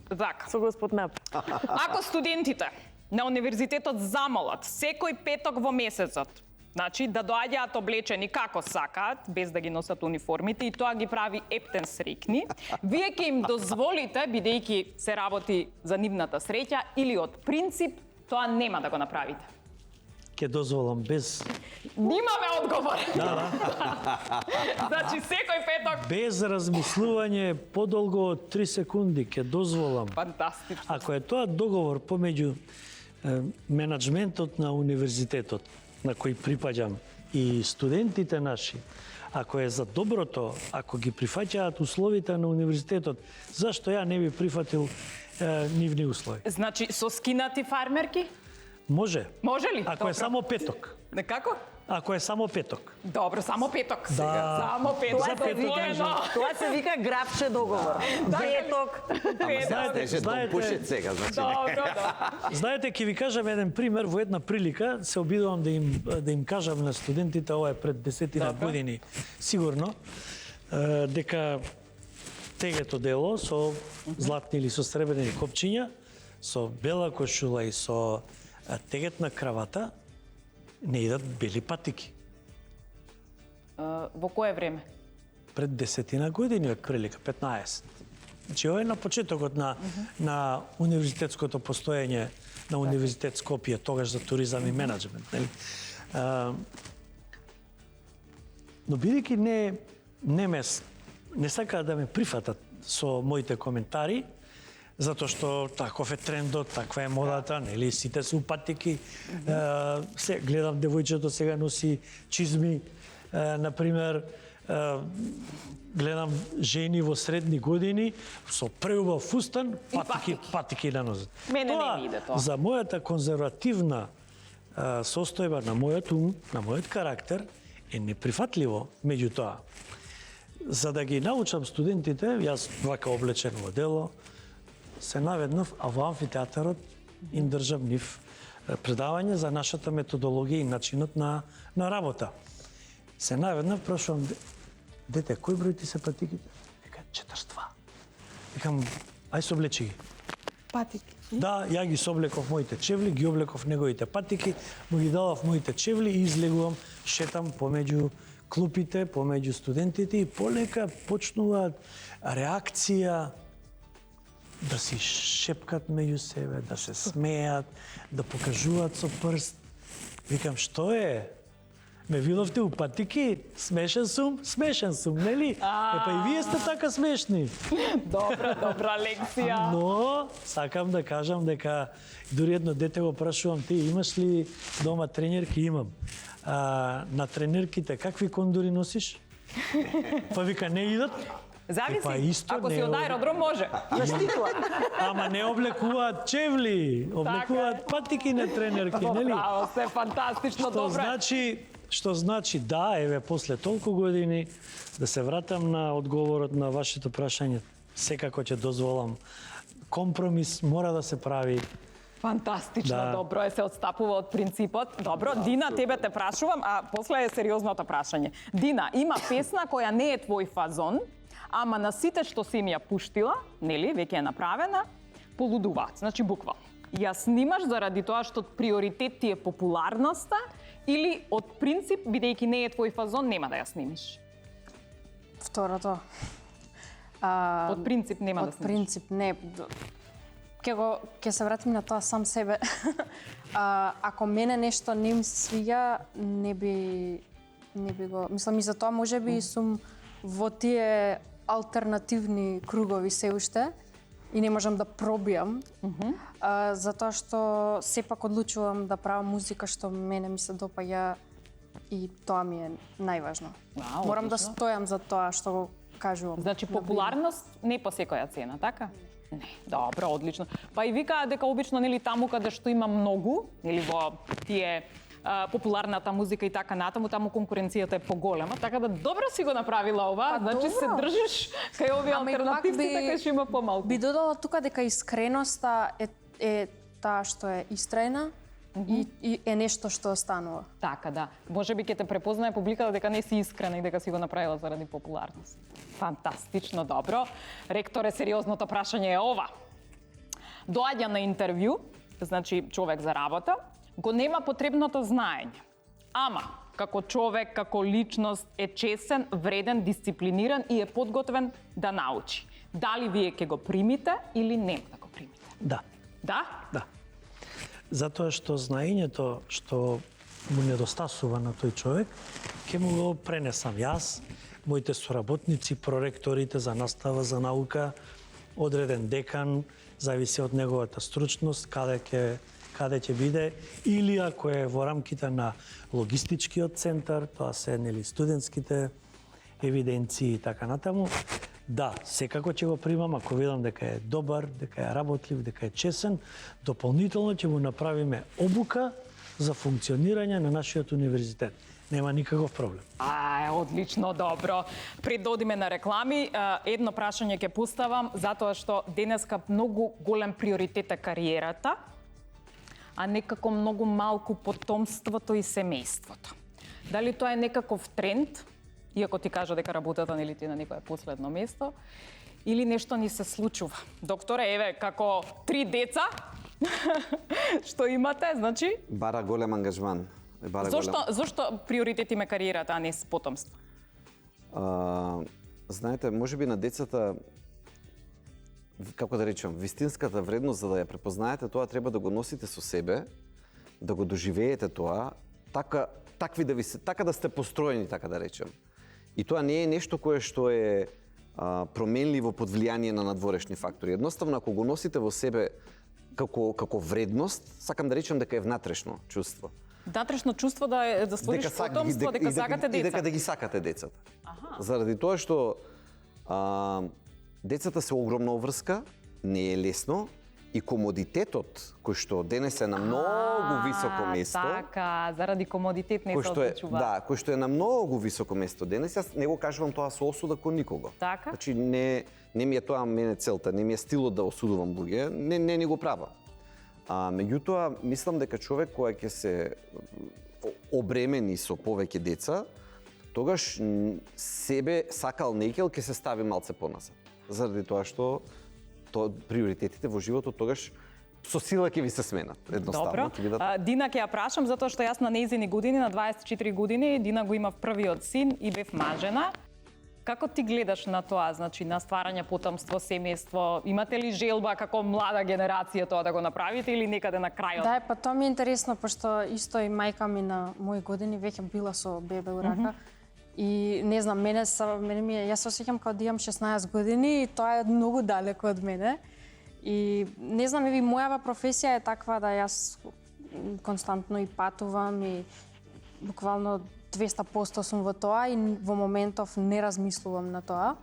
Така. Со господ Нап. Ако студентите на универзитетот замолат секој петок во месецот, значи да доаѓаат облечени како сакаат, без да ги носат униформите, и тоа ги прави ептен срекни, вие ќе им дозволите, бидејќи се работи за нивната среќа, или од принцип тоа нема да го направите? Ќе дозволам без Нимаме одговор. Значи секој петок. без размислување подолго од 3 секунди ќе дозволам. Фантастично. Ако е тоа договор помеѓу менаџментот на универзитетот на кој припаѓам и студентите наши, ако е за доброто, ако ги прифаќаат условите на универзитетот, зашто ја не би прифатил нивни услови? Значи со скинати фармерки? Може. Може ли? Ако е само петок. Како? Ако е само петок. Добро, само петок. Да. Само петок. За петок Тоа се вика графче договор. Петок. Знаете, пушет сега, значи. Добро. Знаете, ќе ви кажам еден пример. Во една прилика се обидувам да им кажам на студентите, ова е пред 10 години, сигурно, дека тегето дело со златни или со сребрени копчиња, со бела кошула и со тегетна кравата, не идат бели патики. Во кое време? Пред 10 години, отприлика, 15. Значи, ова е на почетокот на универзитетското постоење на Универзитет Скопје, тогаш за туризам и менеджмент. Нели? Но бидејќи не сакаат да ме прифатат со моите коментари, затоа што таков е трендот, таква е модата, нели, сите се упатики. Се гледам девојчето сега носи чизми, например, гледам жени во средни години со преубав фустан, патики на нозет. Мене не ми иде тоа. За мојата конзервативна состојба, на мојот ум, на мојот карактер, е неприфатливо. Меѓутоа, за да ги научам студентите, јас вака облечен во дело, се наведнав, а во амфитеатарот им држам нив предавање за нашата методологија и начинот на работа. Се наведнав, прашувам, дете, кој број ти се патиките? Вика, 42. Викам, ај се облечи ги. Патики. Да, ја ги соблеков моите чевли, ги облеков неговите патики, му ги дадов моите чевли и излегувам, шетам помеѓу клупите, помеѓу студентите и полека почнуваат реакција да си шепкат меѓу себе, да се смеат, да покажуваат со прст. Викам, што е? Ме видовте у патики? Смешен сум, нели? Епа и вие сте така смешни. Добра лекција. Но, сакам да кажам дека дури едно дете го прашувам, ти имаш ли дома тренерки? Имам. На тренерките какви кондури носиш? Па вика, не идат. Зависи. Ако си од аеродром, може. На штикла. Ама не облекуваат чевли, облекуваат патики на тренерки, нели? Браво, се фантастично, добро. Што значи да, еве после толку години, да се вратам на одговорот на вашето прашање, секако ќе дозволам. Компромис мора да се прави. Фантастично, добро е, се отстапува од принципот. Добро, Дина, тебе те прашувам, а после е сериозното прашање. Дина, има песна која не е твој фазон, ама на сите што си им ја пуштила, нели, веќе е направена, полудуваат, значи буквално. Ја снимаш заради тоа што приоритет ти е популарноста или од принцип, бидејќи не е твој фазон, нема да ја снимиш? Второто. Од принцип нема да Од снимиш? принцип не. Ќе се вратим на тоа сам себе. Ако мене нешто не им се свиѓа, не би го... Мислам, и за тоа можеби сум во тие алтернативни кругови се уште и не можам да пробијам, затоа што сепак одлучувам да правам музика што мене ми се допаѓа и тоа ми е најважно. Морам да стојам за тоа што го кажувам. Значи популарност не по секоја цена, така? Не, добро, одлично. Па и викаат дека обично, нели, таму каде што има многу, или во тие популарната музика и така натаму, таму конкуренцијата е поголема, така да добро си го направила ова, значи се добро. држиш кај овие Ама и пак алтернативци, така ќе има помалку. Би додала тука дека искреноста е таа што е истрајна и е нешто што останува. Така, да. Може би ќе те препознае публиката дека не си искрена и дека си го направила заради популарност. Фантастично, добро. Ректоре, сериозното прашање е ова. Доаѓа на интервју, значи човек за работа, го нема потребното знаење. Ама, како човек, како личност е чесен, вреден, дисциплиниран и е подготвен да научи. Дали вие ќе го примите или нема да го примите? Да, Да? да. Затоа што знаењето што му недостасува на тој човек, ќе му го пренесам јас, моите соработници, проректорите за настава, за наука, одреден декан, зависи од неговата стручност, каде ќе биде, или ако е во рамките на логистичкиот центар, тоа се студентските евиденции и така натаму. Да, секако ќе го примам ако видам дека е добар, дека е работлив, дека е чесен, дополнително ќе му направиме обука за функционирање на нашиот универзитет. Нема никаков проблем. Одлично, добро. Пред да одиме на реклами, едно прашање ќе поставам, затоа што денеска многу голем приоритет е кариерата, а некако многу малку потомството и семејството. Дали тоа е некаков тренд, иако ти кажа дека работата нели ти на некое последно место, или нешто ни се случува? Докторе, еве, како 3 деца, што имате, значи? Бара голем ангажман. Зошто приоритет има кариерата, а не с потомство? Знаете, може би на децата, како да речем, вистинската вредност за да ја препознаете, тоа треба да го носите со себе, да го доживеете тоа, така да сте построени, така да речем. И тоа не е нешто кое што е променливо под влијание на надворешни фактори. Едноставно, ако го носите во себе како вредност, сакам да речем дека е внатрешно чувство. Внатрешно чувство да створиш потомство, дека сакате деца. И дека да ги сакате децата. Заради тоа што децата се огромна обврска, не е лесно, и комодитетот кој што денес е на многу високо место. Така, заради комодитет не се одлучува. Да, кој што е на многу високо место денес, јас не го кажувам тоа со осуда кон никого. Така? Значи не ми е тоа мене целта, не ми е стилот да осудувам луѓе, не го правам. Меѓутоа, мислам дека човек кој ќе се обремени со повеќе деца, тогаш себе сакал некел ќе се стави малце поназад. Заради тоа што приоритетите во животот тогаш со сила ќе ви се сменат. Едноставно ќе бидат. Дина ќе ја прашам затоа што јас на нејзини години, на 24 години, Дина го имав првиот син и бев мажена. Како ти гледаш на тоа, значи на стварање потомство, семејство? Имате ли желба како млада генерација тоа да го направите или некаде на крајот? Да, па тоа ми е интересно, пошто исто и мајка ми на мои години веќе била со бебе у рака. И не знам, јас се осеќам како да имам 16 години и тоа е многу далеко од мене. И не знам, еви мојава професија е таква да јас константно и патувам и буквално 200% сум во тоа и во моментов не размислувам на тоа.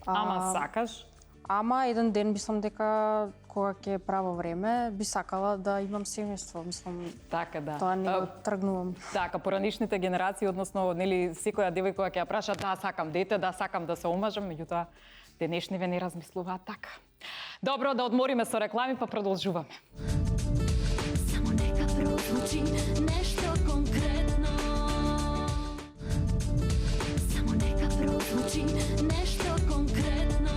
Ама сакаш? Ама еден ден мислам дека кога ќе е право време, би сакала да имам семејство, мислам. Така да. Тоа не го тргнувам. Така, поранишните генерации, односно, нели, секоја девојка ќе ја праша, да, сакам дете, да, сакам да се омажам, меѓутоа денешниве не размислуваат така. Добро, да одмориме со реклами, па продолжуваме. Само нека прозвучи нешто конкретно. Само нека прозвучи нешто конкретно.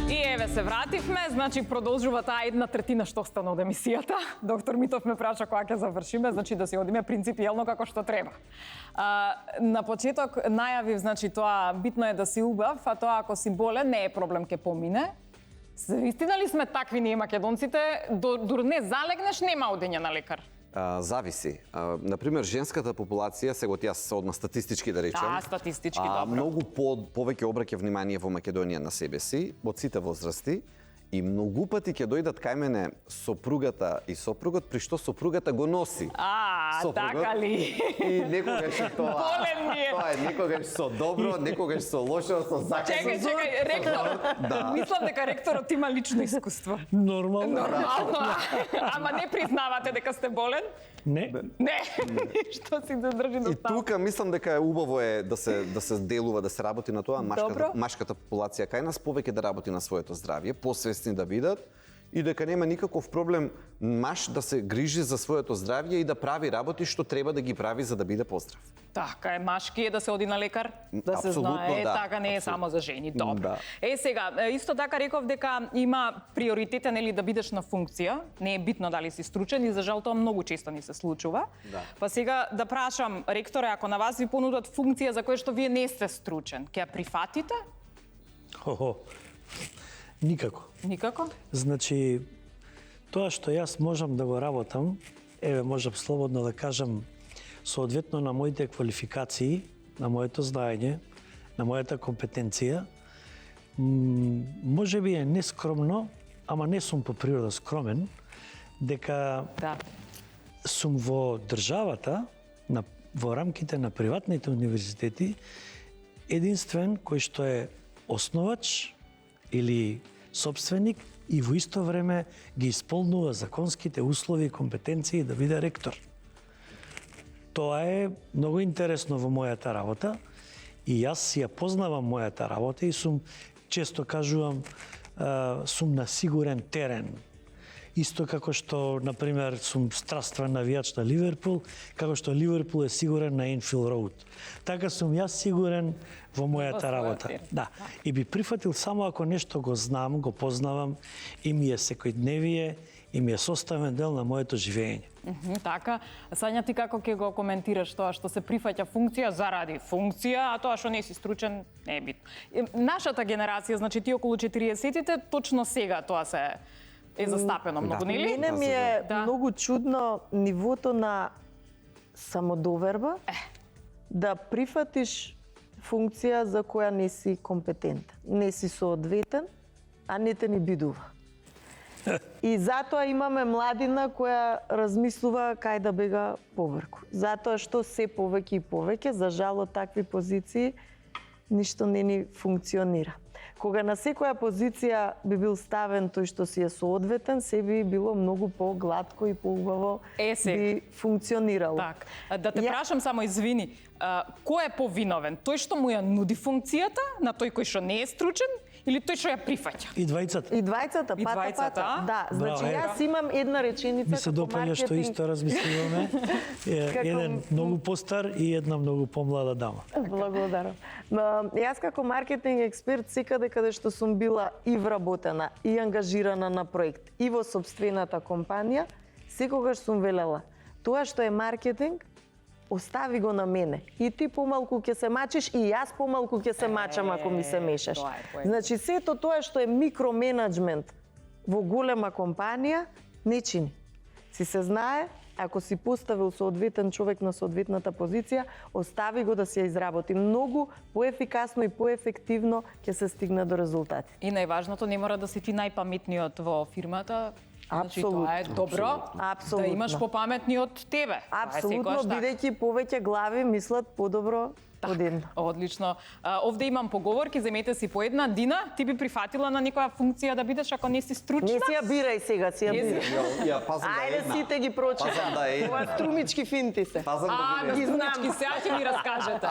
И еве се вративме, значи продолжува таа 1/3 што остана од емисијата. Доктор Митов ме праша кога ќе завршиме, значи да си одиме принципиелно како што треба. На почеток најавив, значи тоа битно е да си убав, а тоа ако си болен не е проблем, ќе помине. Вистина ли сме такви ние македонците, дур не залегнеш нема одење на лекар? Зависи. Например, женската популација, сега јас одма статистички да речем. Да, статистички, добро. Многу повеќе обраќа внимание во Македонија на себе си, од сите возрасти, и многу пати ќе дојдат кај мене сопругата и сопругот, при што сопругата го носи така ли? И некогаш и тоа. Болен ми е. Тоа е некогаш со добро, некогаш со лошо, со заказ. Чекај, ректор. Да. Мислам дека ректорот има лично искуство. Нормално. Нормално. Ама не признавате дека сте болен? Не. Не. Што си задржи до И тука мислам дека е убаво да се делува, да се работи на тоа, Добро. машката популација кај нас повеќе да работи на своето здравје, посвесни да бидат и дека нема никаков проблем маш да се грижи за своето здравје и да прави работи што треба да ги прави за да биде поздрав. Така е, машки е да се оди на лекар, да се Апсолутно, знае, да. така не е само за жени. Добро. Да. Сега, исто така реков дека има приоритет нели да бидеш на функција, не е битно дали си стручен и за жал тоа многу често ни се случува. Да. Па сега да прашам, ректоре, ако на вас ви понудат функција за која што вие не сте стручен, ќе ја прифатите? Хо-хо. Никако. Никако? Значи, тоа што јас можам да го работам, можам слободно да кажам, соодветно на моите квалификации, на моето знаење, на мојата компетенција, може би е нескромно, ама не сум по природа скромен, дека Да. сум во државата, во рамките на приватните универзитети, единствен кој што е основач или собственик и во исто време ги исполнува законските услови и компетенции да биде ректор. Тоа е многу интересно во мојата работа и јас ја познавам мојата работа и сум, често кажувам, сум на сигурен терен. Исто како што, например, сум страствен навијач на Ливерпул, како што Ливерпул е сигурен на Енфилд Роуд. Така сум јас сигурен во мојата работа. Да. И би прифатил само ако нешто го знам, го познавам и ми е секојдневие и ми е составен дел на моето живење. Така, Сања, ти како ќе го коментираш тоа што се прифаќа функција заради функција, а тоа што не си стручен не е битно. Нашата генерација, значи ти околу 40-тите, точно сега тоа се е застапено многу, нели? Мене ми е Да. многу чудно нивото на самодоверба да прифатиш функција за која не си компетентен, не си соодветен, а не те ни бидува. И затоа имаме младина која размислува кај да бега поврку. Затоа што се повеќе и повеќе, за жал од такви позиции, ништо не ни функционира. Кога на секоја позиција би бил ставен тој што си е соодветен, се би било многу погладко и поубаво би функционирало. Так, да те прашам само, извини, кој е повиновен? Тој што му ја нуди функцијата на тој кој што не е стручен или тој што ја прифаќа? И двајцата. И двајцата, И двајцата, пата. а? Да, значи Браво, јас имам една реченица Ми се како допаѓа што маркетинг. исто размислуваме. Еден многу постар и една многу помлада дама. Благодарам. Јас како маркетинг експерт секаде каде што сум била и вработена и ангажирана на проект и во сопствената компанија, секогаш сум велела, тоа што е маркетинг, остави го на мене. И ти помалку ќе се мачиш и јас помалку ќе се мачам ако ми се мешаш. тоа е поентата. Значи сето тоа што е микроменеджмент во голема компанија не чини. Си се знае, ако си поставил соодветен човек на соодветната позиција, остави го да се ја изработи. Многу поефикасно и поефективно ќе се стигне до резултати. И најважното, не мора да си ти најпаметниот во фирмата. Значи, Апсолутно. тоа е добро Апсолутно. да имаш попаметни од тебе. Тоа е Апсолутно, секогаш така. бидејќи повеќе глави мислат подобро од една. Одлично. Овде имам поговорки, земете си по една. Дина, ти би прифатила на некоја функција да бидеш ако не си стручна? Не си ја бирај сега, си ја Не си- бирај. Ја пазам да е Ајде една. сите ги прочита. Пазам да е Ова една. струмички финти се. Пазам да А, биде. на струмички, сега ќе ми раскажете.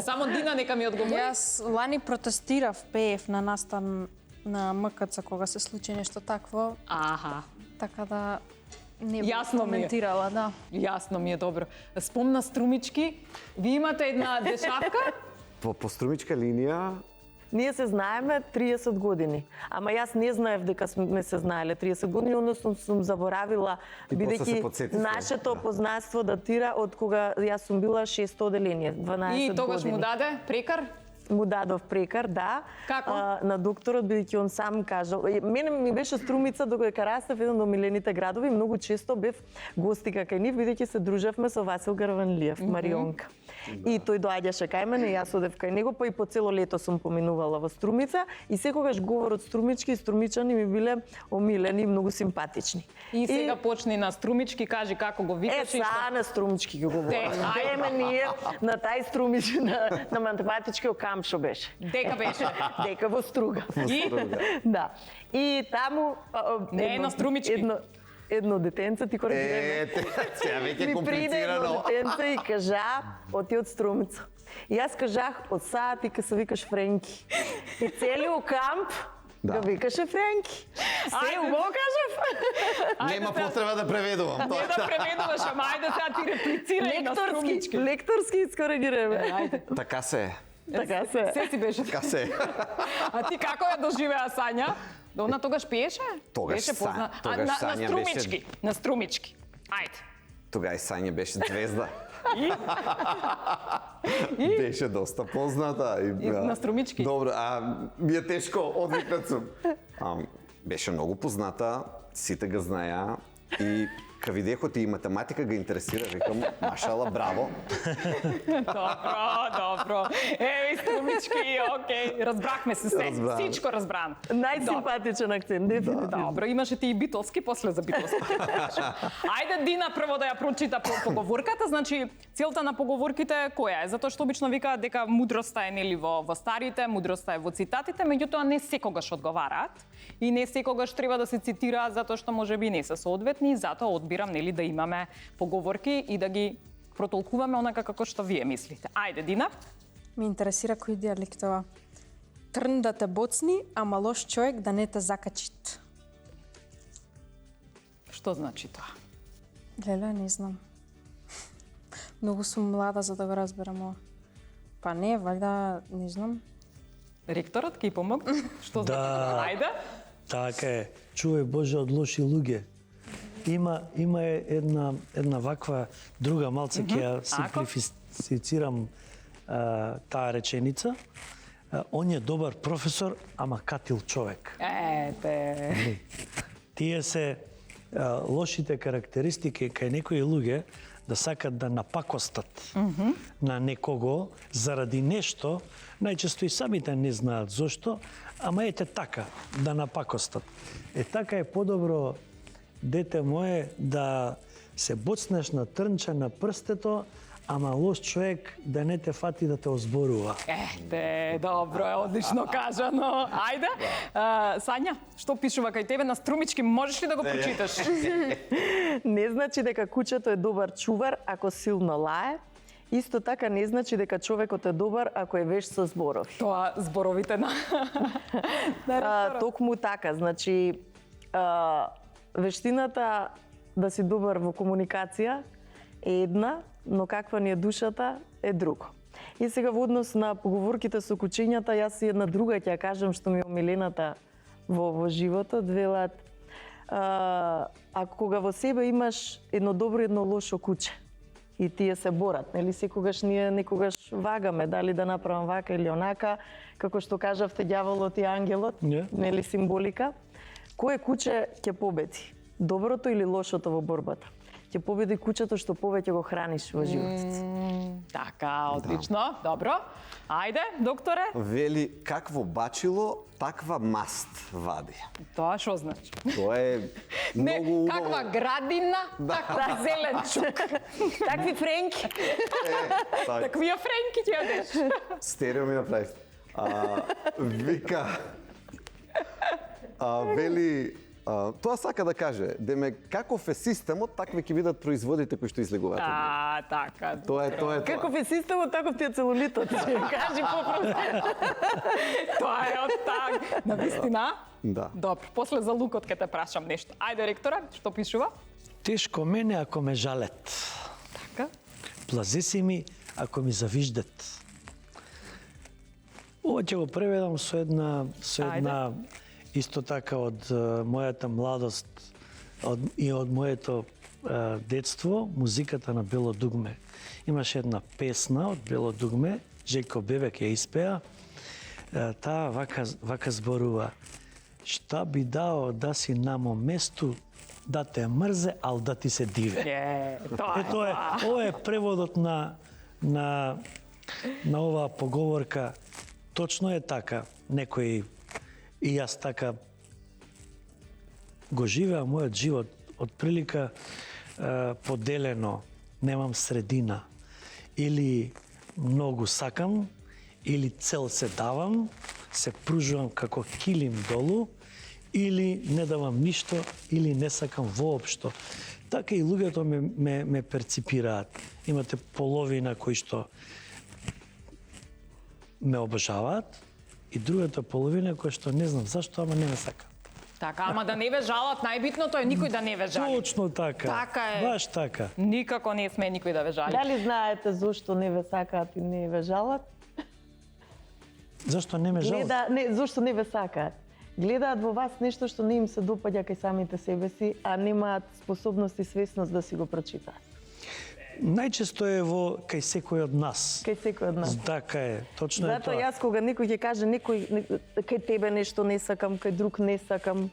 Само Дина нека ми одговори. Јас лани протестирав, пеев на настан на МКЦ кога се случи нешто такво, Аха. така да не би Јасно ми е. коментирала, да. Јасно ми е добро. Спомна струмички, ви имате една дешавка? По струмичка линија Ние се знаеме 30 години. Ама јас не знаев дека сме се знаеле 30 години, односно сум заборавила, И после се бидејќи потсетивте. нашето познанство датира од кога јас сум била 6 оделение, 12 И тогаш години. му даде прекар? Му дадов прекар, да. Како? На докторот, бидејќи он сам кажал. Мене ми беше Струмица докога растев, еден од милените градови, многу често бев гостика кај нив, бидејќи се дружевме со Васил Гарванлиев, Марионка. И тој доаѓаше кај мене, и јас одев кај него, па и по цело лето сум поминувала во Струмица, и секогаш говорот струмички и струмичани ми биле омилени и многу симпатични. И сега почни на струмички, кажи како го викаш и Са на струмички го говорам. ајде. Деме ние на тај струмички на математичкиот камп што беше. Дека беше. Дека во Струга. И Да. И таму Не е на струмички. Едно детенце ти коригираме. Сега веќе Ми приде едно комплицирано. детенце и кажа, оти од Струмица. И јас кажах, од сега ти ка се викаш Френки. И целиот камп го викаше Френки. Се Ајде. убаво кажав. Нема потреба да преведувам. не да преведуваш, ама ајде сега ти реплицирај на струмички. Лекторски искоригираме. Ајде. Така се е. Така се. Се си беше. Така се е. А ти како ја доживеа Сања? Она тогаш пиеше? Тогаш Беше позна... тогаш на Сања струмички. На струмички. Ајде. Тога и Сања беше звезда. Беше доста позната. И на струмички? Добро, ми е тешко, одвикнат сум. Беше многу позната, сите га знаеа и ка видех и математика га интересира, викам, машала, браво. Добро. Еви струмички, окей. Разбрахме се се. Разбран. Всичко разбран. Најсимпатичен акцент, дефинитивно. Добро, имаше ти и битолски, после за битолски. Ајде Дина прво да ја прочита поговорката. Значи, целта на поговорките која е? Затоа што обично викаат дека мудроста е нели во старите, мудроста е во цитатите, меѓутоа не секогаш одговараат и не секогаш треба да се цитираат затоа што можеби не се соодветни, затоа одбирам нели да имаме поговорки и да ги протолкуваме онака како што вие мислите. Ајде Дина. Ме интересира кој диалект ова. Трн да те боцни, ама лош човек да не те закачит. Што значи тоа? Леле, не знам. Многу сум млада за да го разберам ова. Па не, валјда, не знам. Ректорот ќе помогне? Што значи Да. тоа? Ајде. Така е. Чувај Боже од лоши луѓе. Има една ваква друга малце ќе ја симплифицирам таа реченица. Он е добар професор, ама катил човек. Ете. Тие се лошите карактеристики кај некои луѓе да сакат да напакостат на некого заради нешто, најчесто и самите не знаат зошто, ама ете така, да напакостат. Така е подобро, дете мое, да се боцнеш на трнче на прстето, ама лош човек да не те фати да те озборува. Ете, добро е, одлично кажано. Ајде, Сања, што пишува кај тебе на струмички, можеш ли да го прочиташ? Не значи дека кучето е добар чувар ако силно лае. Исто така не значи дека човекот е добар ако е веш со зборови. Тоа зборовите на Токму така, значи вештината да си добар во комуникација е една, но каква ни е душата е друго. И сега во однос на поговорките со кучињата, јас и една друга ќе ја кажам што ми е омилената во животот, велат ако кога во себе имаш едно добро и едно лошо куче и тие се борат, нели секогаш ние некогаш вагаме дали да направам вака или онака, како што кажавте ѓаволот и ангелот, нели символика. Кое куче ќе победи? Доброто или лошото во борбата? Ќе победи кучето што повеќе го храниш во животот. Така, одлично, добро. Ајде, докторе. Вели, какво бачило, таква маст вади. Тоа што значи? Тоа е Не, многу убаво. каква градина, таква зеленчук. Такви френки. Таквија френки ќе јадеш. Стерео ми направи. Вика, вели, тоа сака да каже, деме каков е системот, такви ќе бидат производите кои што излегуваат. Така. Тоа е тоа. Каков е системот, таков ти е целулитот. Кажи попросто. Тоа е од так. Навистина? Да. Добро, после за лукот ќе те прашам нешто. Ајде, ректоре, што пишува? Тешко мене ако ме жалет. Така. Плазеси ми ако ми завиждат. Ова ќе го преведам со една исто така од мојата младост и од моето детство, музиката на Бело дугме. Имаше една песна од Бело дугме, Жеко Бебек ја испеа, Таа вака зборува. Шта би дао да си на мо месту, да те мрзе, ал да ти се диве. Ова е преводот на оваа поговорка. Точно е така. Некој и јас така го живеа мојот живот, од прилика поделено, немам средина. Или многу сакам, или цел се давам, се пружувам како килим долу, или не давам ништо, или не сакам воопшто. Така и луѓето ме перципираат. Имате половина кои што ме обожаваат и другата половина која што не знам зашто, ама не ме сака. Така, ама да не ве жалат, најбитното е никој да не ве жали. Точно така. Така е. Баш така. Никако не сме никој да ве жали. Дали знаете зошто не ве сакаат и не ве жалат? Зашто не ме жалат? Зошто не ве сакаат? Гледаат во вас нешто што не им се допаѓа кај самите себе си, а немаат способност и свесност да си го прочитаат. Најчесто е кај секој од нас. Кај секој од нас. Така е, точно е Затоа тоа. јас кога некој ќе каже кај тебе нешто не сакам, кај друг не сакам,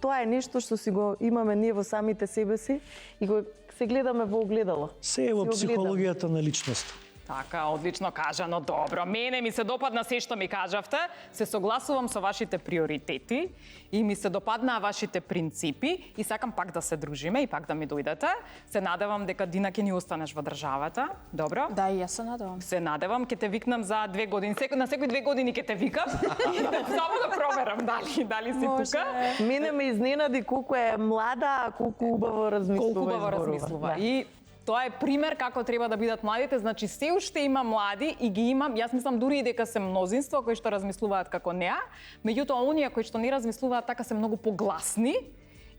тоа е нешто што си го имаме ние во самите себе си и го се гледаме во огледало. Се е во психологијата на личноста. Така, одлично кажано, добро. Мене ми се допадна се што ми кажавте, се согласувам со вашите приоритети и ми се допаднаа вашите принципи и сакам пак да се дружиме и пак да ми дојдете. Се надевам дека Дина ќе ни останеш во државата. Добро? Да, и јас се надевам. Се надевам, ќе те викнам за 2 години. На секои 2 години ќе те викам. Само да проверам дали си тука. Мене ме изненади колку е млада, а колку убаво размислува. Колку убаво размислува. Да. И тоа е пример како треба да бидат младите, значи се уште има млади и ги имам, јас мислам дури и дека се мнозинство кои што размислуваат како неа, меѓутоа оние кои што не размислуваат така се многу погласни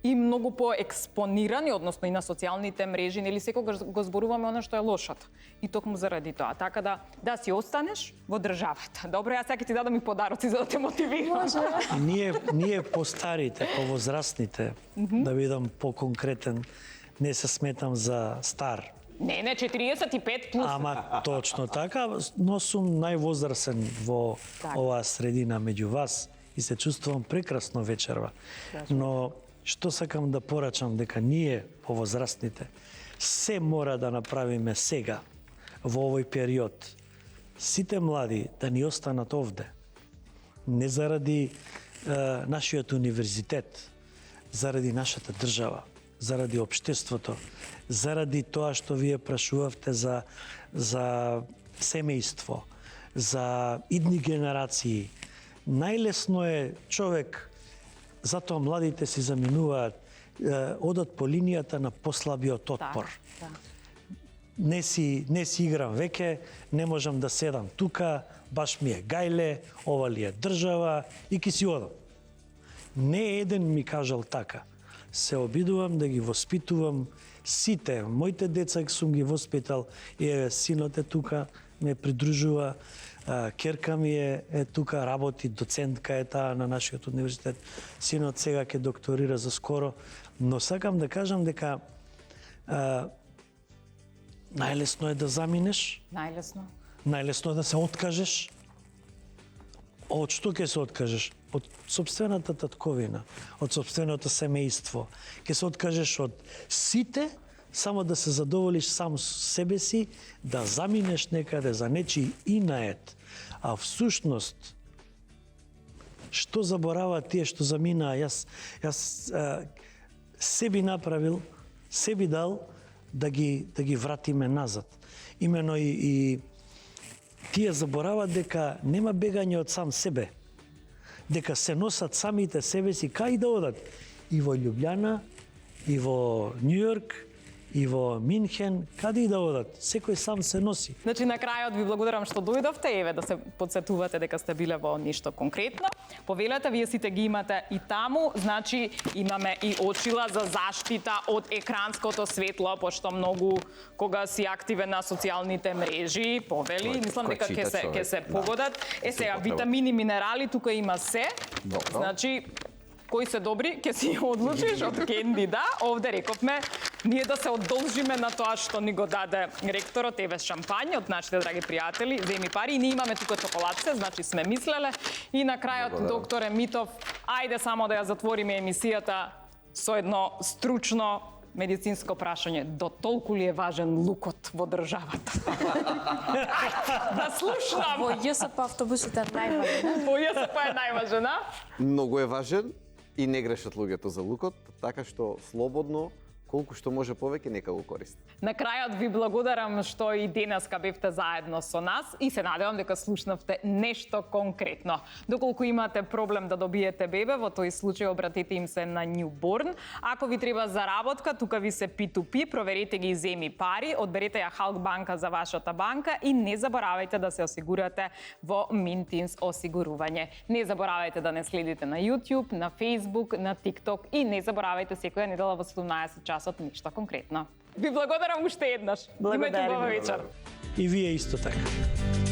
и многу поекспонирани, односно и на социјалните мрежи, нели секогаш го зборуваме она што е лошото. И токму заради тоа, така да си останеш во државата. Добро, јас сега ќе ти дадам и подароци за да те мотивирам. И ние постарите, повозрастните, да бидам поконкретен, не се сметам за стар. Не, 45 плюс. Ама точно така, но сум највозрасен во оваа средина меѓу вас и се чувствувам прекрасно вечерва. Но што сакам да порачам дека ние, повозрастните, се мора да направиме сега, во овој период. Сите млади да ни останат овде. Не заради нашиот универзитет, заради нашата држава, заради општеството, заради тоа што вие прашувавте за семејство, за идни генерации. Најлесно е човек, затоа младите си заминуваат, одат по линијата на послабиот отпор. Не си играм веќе, не можам да седам тука, баш ми е гајле, ова ли е држава и ки си одам. Не еден ми кажал така. Се обидувам да ги воспитувам сите. Моите деца сум ги воспитал и синот е тука, ме придружува, керка ми е тука, работи, доцентка е таа на нашиот универзитет. Синот сега ќе докторира за скоро, но сакам да кажам дека најлесно е да заминеш, најлесно е да се откажеш. Од што ќе се откажеш? Од сопствената татковина, од сопственото семејство. Ќе се откажеш од сите, само да се задоволиш сам себе си, да заминеш некаде за нечи инаед. А всушност, што забораваат тие што заминаа? Јас sebi направил, sebi дал да ги вратиме назад. Имено и тие заборават дека нема бегање од сам себе. Дека се носат самите себе си кај да одат. И во Љубљана, и во Њујорк, и во Минхен, каде и да одат. Секој сам се носи. Значи, на крајот ви благодарам што дојдовте, еве да се подсетувате дека сте биле во нешто конкретно. Повелете, вие сите ги имате и таму, значи имаме и очила за заштита од екранското светло, пошто многу кога си активен на социјалните мрежи, повели, мислам дека ќе се погодат. Сега, витамини, минерали, тука има се. Значи, кои се добри, ќе си одлучиш од Кенди, да. Овде рековме ние да се одолжиме на тоа што ни го даде ректорот, еве шампање од нашите драги пријатели, земи пари. И ние имаме тука чоколадце, значи сме мислеле. И на крајот, докторе Митов, ајде само да ја затвориме емисијата со едно стручно медицинско прашање. До толку ли е важен лукот во државата? Да слушнам! Во ЈСП автобусите најважно. Во ЈСП е најважен, а? Многу е важен и не грешат луѓето за лукот, така што слободно, колку што може повеќе, нека го користи. На крајот ви благодарам што и денеска бевте заедно со нас и се надевам дека слушнавте нешто конкретно. Доколку имате проблем да добиете бебе, во тој случај обратете им се на Newborn. Ако ви треба заработка, тука ви се P2P, проверете ги земи пари, одберете ја Халк банка за вашата банка и не заборавајте да се осигурате во Mintins осигурување. Не заборавајте да не следите на YouTube, на Facebook, на TikTok и не заборавајте секоја недела во 17 часот нешто конкретно. Ви благодарам уште еднаш. Благодарим. Имајте убава вечер. И вие исто така.